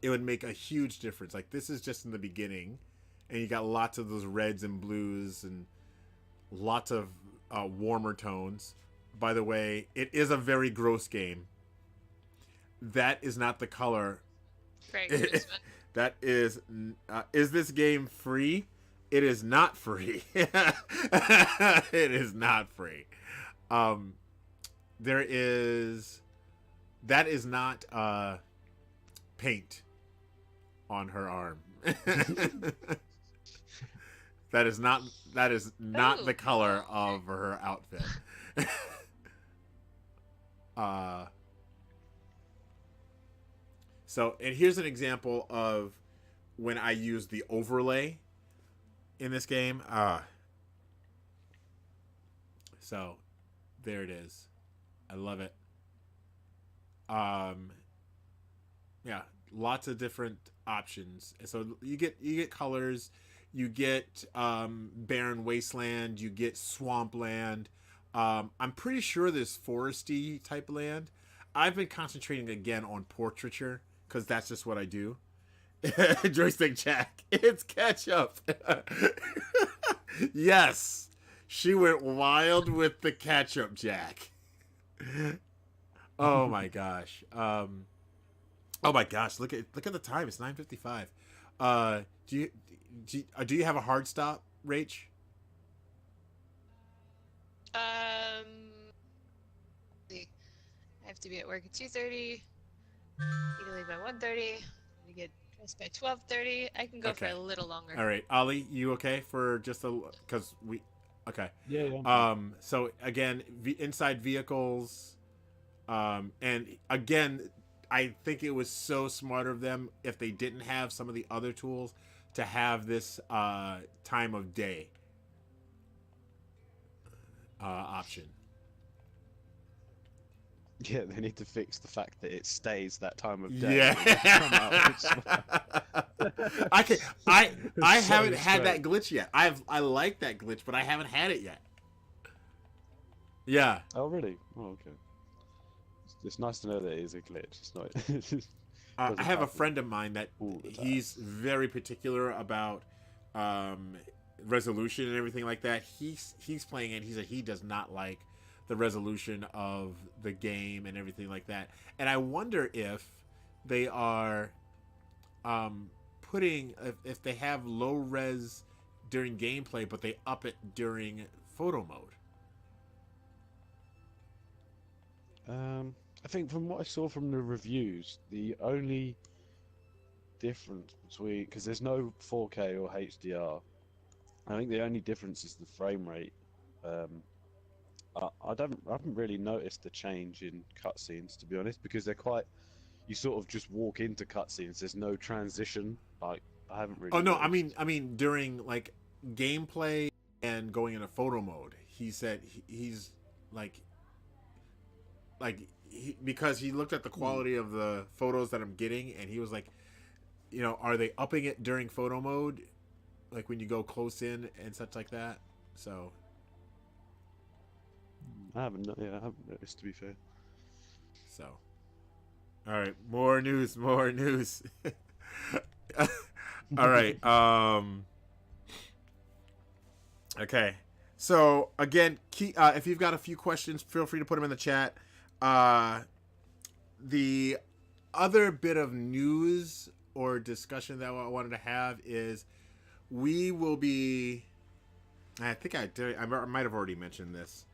it would make a huge difference. Like this is just in the beginning, and you got lots of those reds and blues and lots of warmer tones. By the way, it is a very gross game. That is not the color. Great amusement. That is this game free? It is not free. It is not free. There is that is not paint on her arm. That is not the color of her outfit. So, and here's an example of when I use the overlay in this game. So, there it is. I love it. Yeah, lots of different options. So you get colors, you get barren wasteland, you get swampland. I'm pretty sure there's foresty type land. I've been concentrating again on portraiture because that's just what I do. Joystick Jack, it's ketchup. Yes, she went wild with the ketchup, Jack. Oh my gosh. Oh my gosh, look at the time. It's 9:55. Do you have a hard stop, Rach? See. I have to be at work at 2:30. Need to leave by 1:30. To get dressed by 12:30. I can go for Okay. a little longer. All right, Ollie, you okay for just because we okay. Yeah. So again, inside vehicles, and again, I think it was so smart of them if they didn't have some of the other tools to have this time of day option. Yeah, they need to fix the fact that it stays that time of day. Yeah. I So haven't had that strange. glitch yet. I like that glitch, but I haven't had it yet. Yeah. Oh, really? Oh, okay. It's nice to know that it is a glitch. It's not. I doesn't have a happen friend of mine that all the time. he's very particular about resolution and everything like that. He's playing it. He said he does not like the resolution of the game and everything like that. And I wonder if they are putting if they have low res during gameplay, but they up it during photo mode. I think from what I saw from the reviews, the only difference between because there's no 4K or HDR, I think the only difference is the frame rate. I haven't really noticed the change in cutscenes, to be honest, because they're quite. You sort of just walk into cutscenes. There's no transition. Like I haven't really. Oh no, noticed. I mean during like gameplay and going into photo mode, he said he's like because he looked at the quality of the photos that I'm getting, and he was like, are they upping it during photo mode, like when you go close in and such like that? So I haven't noticed, to be fair. so all right, more news. All right. Okay. So again, if you've got a few questions, feel free to put them in the chat. The other bit of news or discussion that I wanted to have is we will be. I think I did. I might have already mentioned this.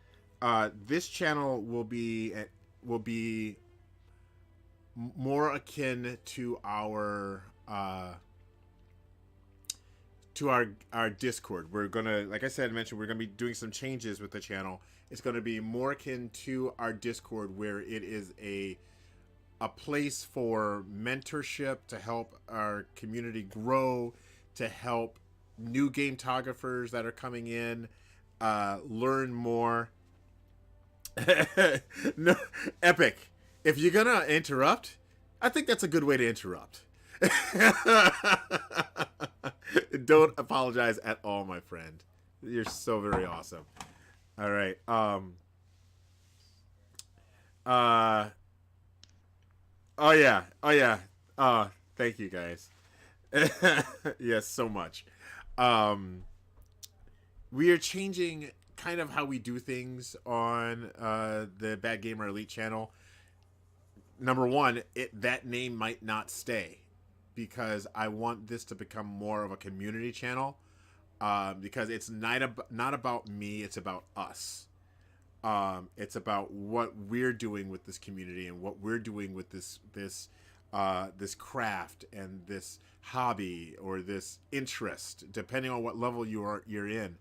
This channel will be more akin to our to our Discord. We're gonna, like I said, mentioned, we're gonna be doing some changes with the channel. It's gonna be more akin to our Discord, where it is a place for mentorship to help our community grow, to help new gametographers that are coming in learn more. No, Epic, if you're gonna interrupt, I think that's a good way to interrupt. Don't apologize at all, my friend. You're so very awesome. All right. Oh yeah. Oh yeah. Thank you guys. Yes, so much. We are changing kind of how we do things on the Bad Gamer Elite channel. Number one, that name might not stay because I want this to become more of a community channel. Because it's not about me, it's about us. It's about what we're doing with this community and what we're doing with this craft and this hobby or this interest, depending on what level you're in.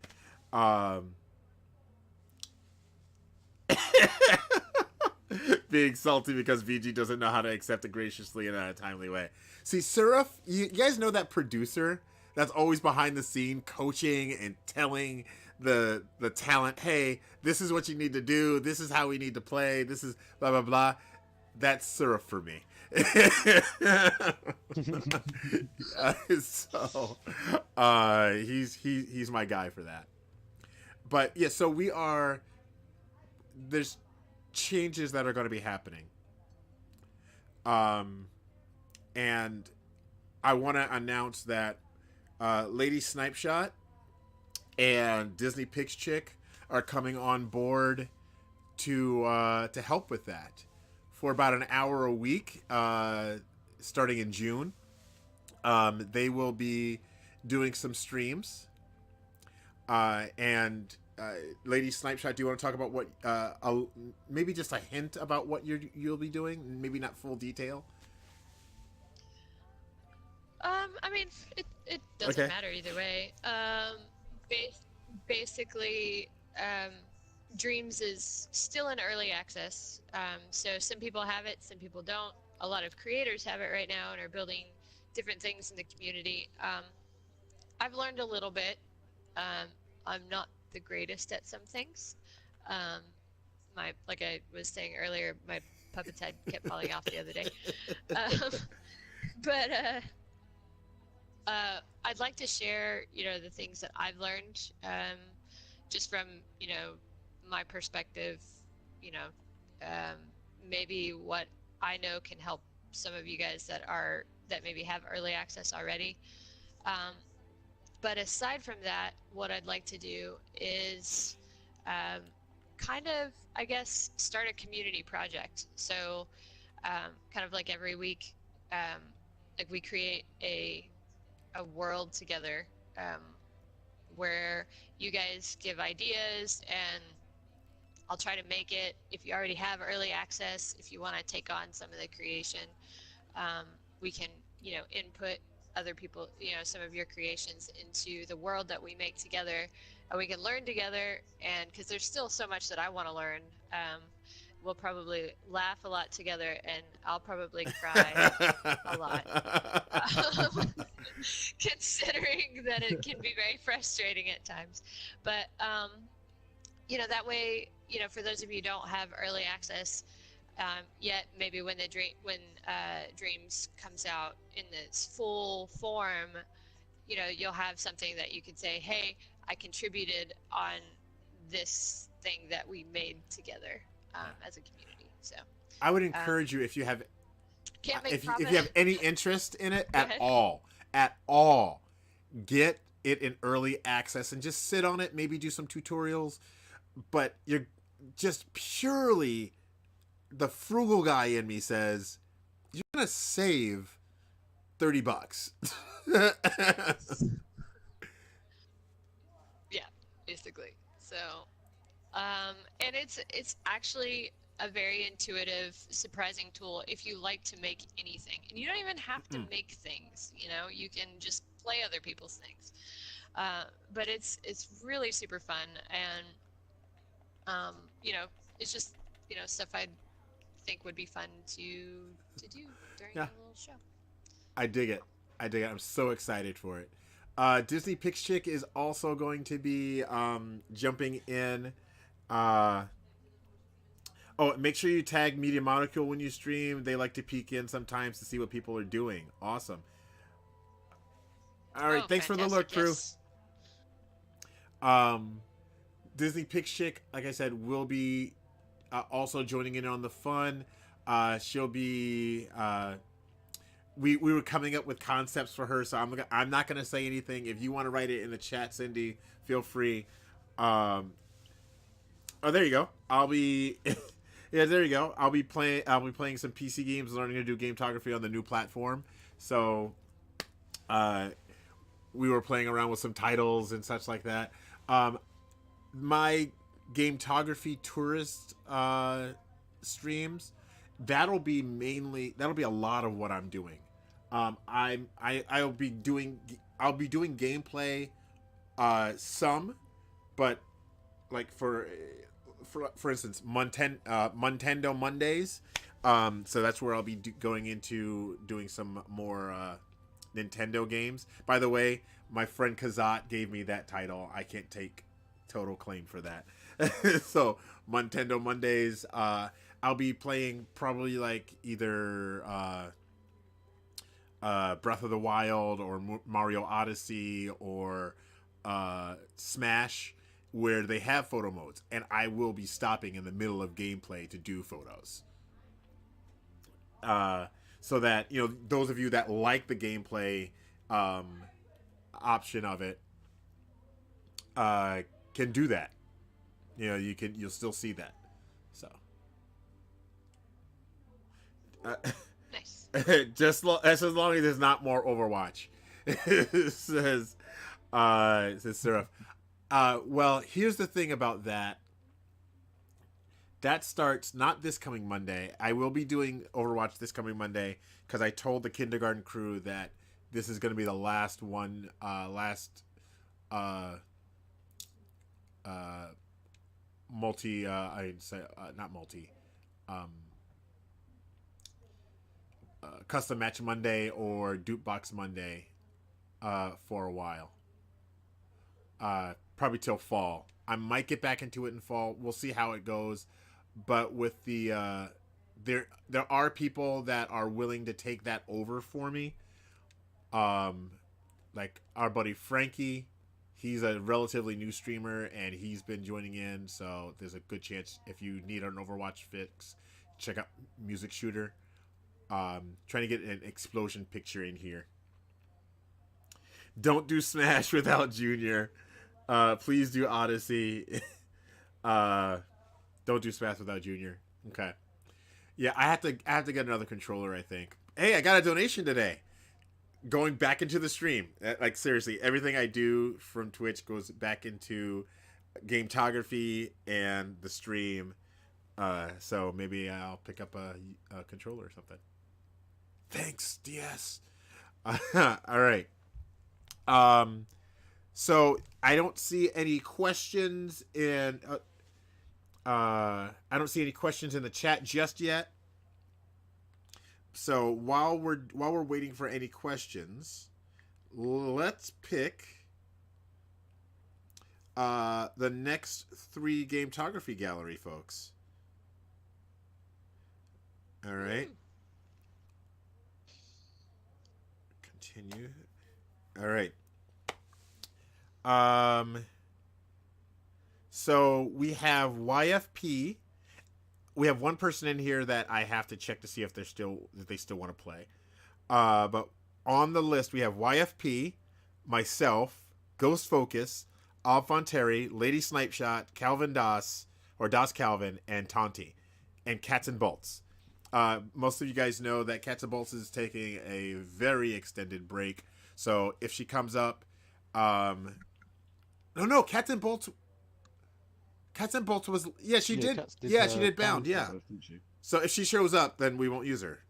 Being salty because VG doesn't know how to accept it graciously and in a timely way. See, Surf, you guys know that producer that's always behind the scene coaching and telling the talent, hey, this is what you need to do, this is how we need to play, this is blah blah blah. That's Surf for me. So he's my guy for that. But yeah, so there's changes that are going to be happening. And I want to announce that Lady Snipeshot and Disney Pix Chick are coming on board to help with that for about an hour a week, starting in June. They will be doing some streams, and Lady Snipeshot, do you want to talk about what maybe just a hint about what you'll be doing? Maybe not full detail. I mean, it doesn't matter either way. Basically, Dreams is still in early access. So some people have it, some people don't. A lot of creators have it right now and are building different things in the community. I've learned a little bit. I'm not the greatest at some things. Like I was saying earlier, my puppet's head kept falling off the other day. But I'd like to share, the things that I've learned, just from, my perspective, maybe what I know can help some of you guys that maybe have early access already. But aside from that, what I'd like to do is kind of, I guess, start a community project. So kind of like every week, like we create a world together, where you guys give ideas and I'll try to make it. If you already have early access, if you want to take on some of the creation, we can, input other people, some of your creations into the world that we make together, and we can learn together. And because there's still so much that I want to learn, we'll probably laugh a lot together, and I'll probably cry a lot, considering that it can be very frustrating at times. But that way, for those of you who don't have early access yet, maybe when Dreams comes out in its full form, you'll have something that you can say, hey, I contributed on this thing that we made together as a community. So I would encourage you, if you have if you have any interest in it at all, get it in early access and just sit on it, maybe do some tutorials. But you're just purely, the frugal guy in me says, you're gonna save $30. Yeah, basically. So and it's actually a very intuitive, surprising tool if you like to make anything. And you don't even have to make things, you can just play other people's things. But it's really super fun, and you know, it's just stuff I think would be fun to do during Yeah, a little show. I dig it. I dig it. I'm so excited for it. Disney Pix Chick is also going to be jumping in. Uh, oh, make sure you tag Media Molecule when you stream. They like to peek in sometimes to see what people are doing. Awesome. All right, Oh, thanks for the look, fantastic! crew. Yes. Um, Disney Pix Chick, like I said, will be also joining in on the fun. She'll be. We were coming up with concepts for her, so I'm not gonna say anything. If you want to write it in the chat, Cindy, feel free. Oh, there you go. I'll be. Yeah, there you go. I'll be playing some PC games, learning to do gametography on the new platform. So, we were playing around with some titles and such like that. My gametography tourist streams, that'll be a lot of what I'm doing. I'll be doing gameplay, some, but like for instance, Nintendo Mondays. So that's where I'll be going into doing some more Nintendo games. By the way, my friend Kazat gave me that title. I can't take total claim for that. So Nintendo Mondays, I'll be playing probably like either Breath of the Wild or Mario Odyssey or Smash, where they have photo modes, and I will be stopping in the middle of gameplay to do photos. So that those of you that like the gameplay option of it can do that. You'll still see that. So Nice. just as long as there's not more Overwatch. says Seraph. Well, here's the thing about that. That starts not this coming Monday. I will be doing Overwatch this coming Monday because I told the kindergarten crew that this is going to be the last one, multi. I'd say not multi. Custom match Monday or Dupe Box Monday, for a while. Probably till fall. I might get back into it in fall. We'll see how it goes. But with the there are people that are willing to take that over for me. Like our buddy Frankie, he's a relatively new streamer and he's been joining in, so there's a good chance if you need an Overwatch fix, check out Music Shooter. Trying to get an explosion picture in here. Don't do Smash without Junior. Please do Odyssey. Don't do Smash without Junior. Okay. Yeah, I have to get another controller, I think. Hey, I got a donation today. Going back into the stream. Like seriously, everything I do from Twitch goes back into gametography and the stream. So maybe I'll pick up a controller or something. Thanks, DS. All right. So I don't see any questions in. I don't see any questions in the chat just yet. So while we're waiting for any questions, let's pick the next 3 gametography gallery folks. All right. Continue. All right. So we have YFP. We have one person in here that I have to check to see if they still want to play. But on the list we have YFP, myself, Ghost Focus, Alphonterry, Lady Snipeshot, Calvin Das or Das Calvin, and Tonti, and Cats and Bolts. Most of you guys know that Cats and Bolts is taking a very extended break. So if she comes up, no, Cats and Bolts was she did. Yeah, she did Bound. Yeah. So if she shows up, then we won't use her.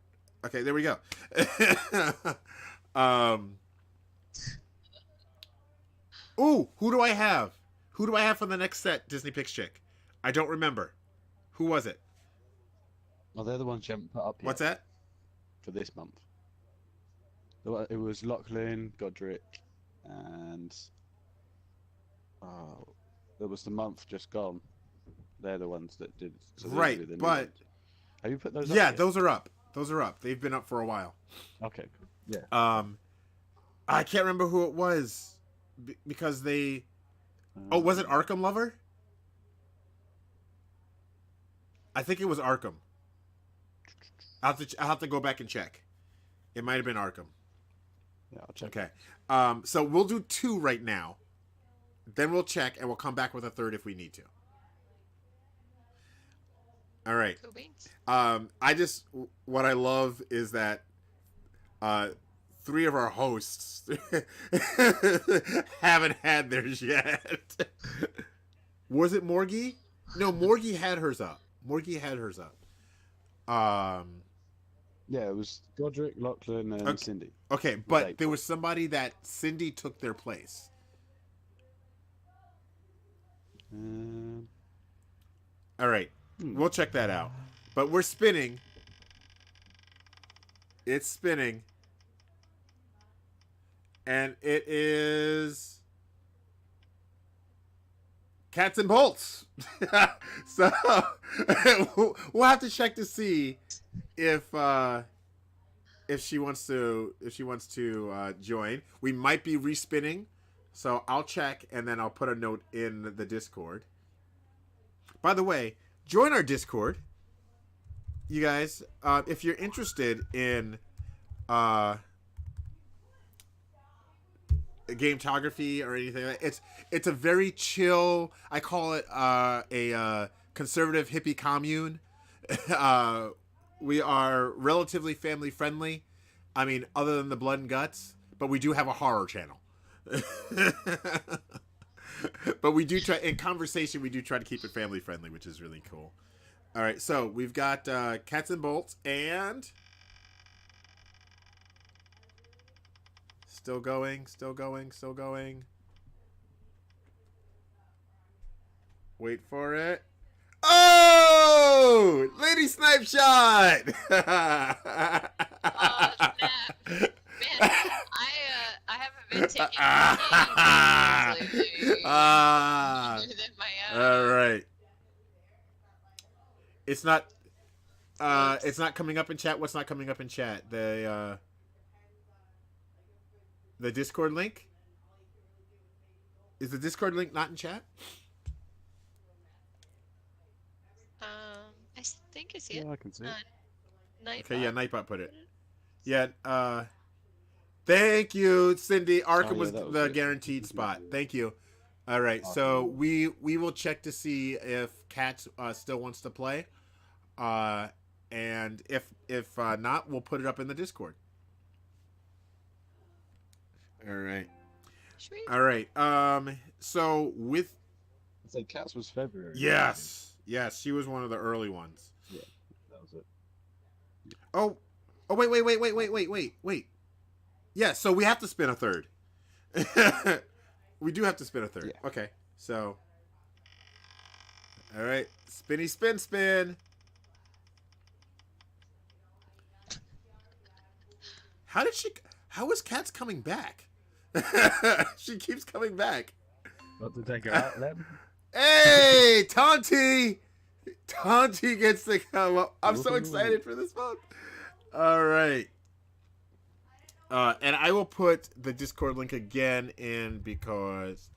Okay, there we go. Ooh, who do I have? Who do I have for the next set, Disney Picks Chick? I don't remember. Who was it? Oh, they're the ones you haven't put up yet What's that? for this month. It was Lachlan, Godric, and oh, there was the month just gone. They're the ones that did. So those Right, will be the new but ones. Have you put those up yeah, yet? those are up. Those are up. They've been up for a while. Okay, cool. Yeah. I can't remember who it was because they. Oh, was it Arkham Lover? I think it was Arkham. I'll have to go back and check. It might have been Arkham. Yeah, I'll check. Okay. So we'll do 2 right now. Then we'll check and we'll come back with a 3rd if we need to. All right. Cool beans. What I love is that 3 of our hosts haven't had theirs yet. Was it Morgie? No, Morgie had hers up. Yeah, it was Godric, Lachlan, and Okay. Cindy. Okay, but there was somebody that Cindy took their place. All right. We'll check that out. But we're spinning. It's spinning. And it is Cats and Bolts. So we'll have to check to see if she wants to join. We might be respinning. So I'll check and then I'll put a note in the Discord. By the way, join our Discord, you guys. If you're interested in gametography or anything like that, it's a very chill. I call it a conservative hippie commune. We are relatively family friendly. I mean, other than the blood and guts, but we do have a horror channel. But we do try in conversation. We do try to keep it family friendly, which is really cool. All right, so we've got Cats and Bolts and still going. Wait for it. Oh, Lady Snipe shot! Oh, snap. Man, I haven't been taking games lately. Other than my own. All right. It's not coming up in chat. What's not coming up in chat? The Discord link? Is the Discord link not in chat? I think it's it. Yeah, I can see it. Nightbot. Okay, yeah, Nightbot put it. Yeah, thank you, Cindy. Arkham was that was the it. guaranteed spot. Thank you. All right, so we will check to see if Kat still wants to play, and if not, we'll put it up in the Discord. All right. Sweet. All right. So with I'd say Cats was February. yes, she was one of the early ones. Yeah, that was it. Oh, wait. Yeah, so we have to spin a 3rd. We do have to spin a 3rd. Yeah. Okay, so. All right, spinny spin. How is Cats coming back? She keeps coming back. Got to take her out then. Hey, Tonti gets to come up. I'm so excited for this month. All right. And I will put the Discord link again in because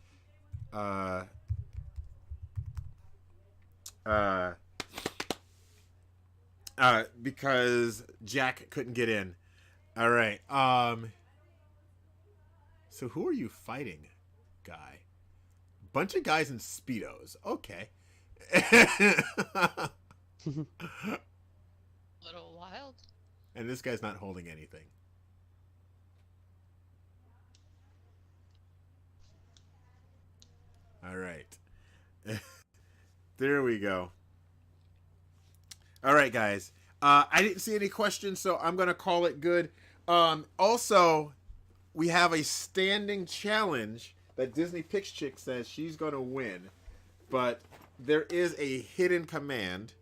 because Jack couldn't get in. All right. So who are you fighting, guy? Bunch of guys in Speedos. Okay. Little wild. And this guy's not holding anything. All right. There we go. All right, guys. I didn't see any questions, so I'm going to call it good. Also, we have a standing challenge that Disney Picks Chick says she's going to win, but there is a hidden command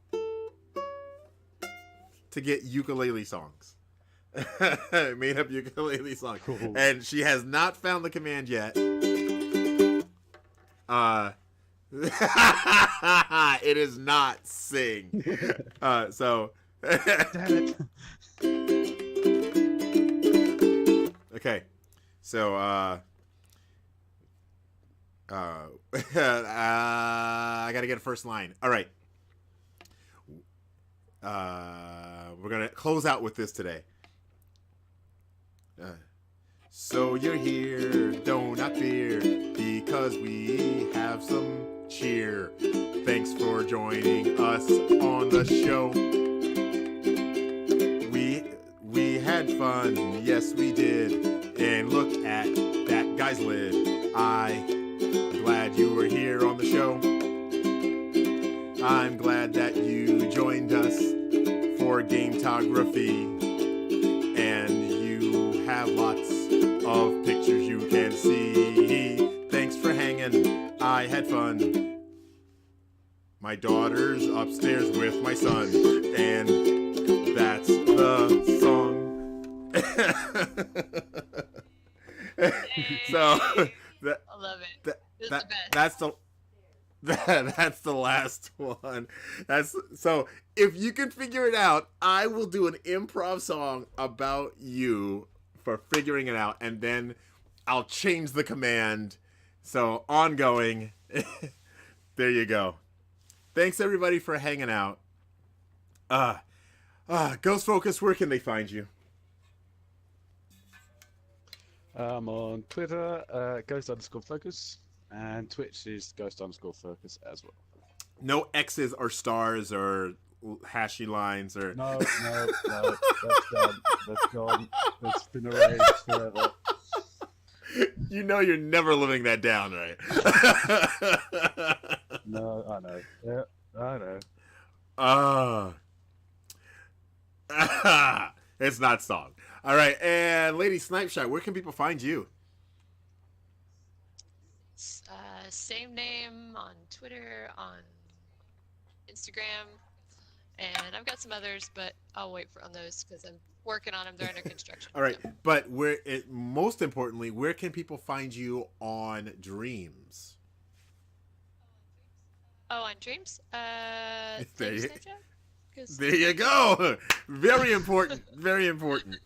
to get ukulele songs. Made up ukulele song. Cool. And she has not found the command yet. It is not sing. So Damn it. okay. So I gotta get a first line. All right. We're gonna close out with this today. So you're here, do not fear, because we have some cheer. Thanks for joining us on the show. We had fun, yes we did. And look at that guy's lid. I'm glad you were here on the show. I'm glad that you joined us for Gametography. And you have lots of pictures you can see. Thanks for hanging. I had fun. My daughter's upstairs with my son. And that's the song. So that, I love it. that, This is that, the best. that's the last one. So if you can figure it out, I will do an improv song about you for figuring it out, and then I'll change the command. So ongoing. There you go. Thanks everybody for hanging out. Ghost Focus, where can they find you? I'm on Twitter, Ghost_Focus, and Twitch is Ghost_Focus as well. No X's or stars or hashy lines or No, that's done. That's gone. That's been erased forever. You know you're never living that down, right? No, I know. Yeah, I know. It's not song. All right, and Lady Snipeshot, where can people find you? Same name on Twitter, on Instagram, and I've got some others, but I'll wait on those because I'm working on them. They're under construction. All right, so. but most importantly, where can people find you on Dreams? Oh, on Dreams? There Dreams you- Snapchat? 'Cause- There you go. Very important. Very important.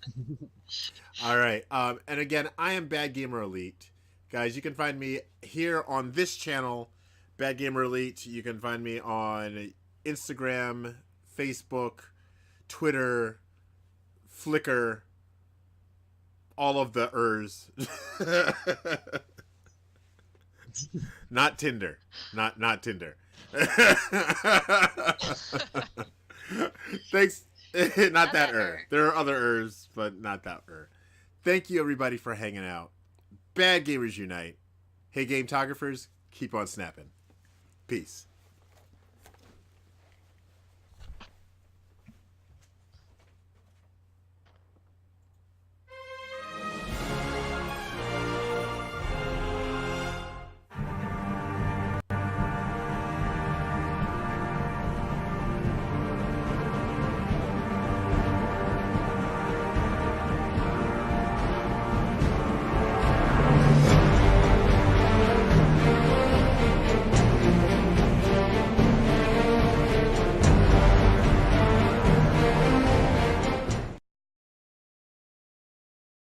All right. And again, I am Bad Gamer Elite. Guys, you can find me here on this channel, Bad Gamer Elite. You can find me on Instagram, Facebook, Twitter, Flickr, all of the ers. Not Tinder. Not Tinder. Thanks. Not that There are other ers, but not that Thank you everybody for hanging out. Bad Gamers Unite. Hey Gametographers, keep on snapping. Peace.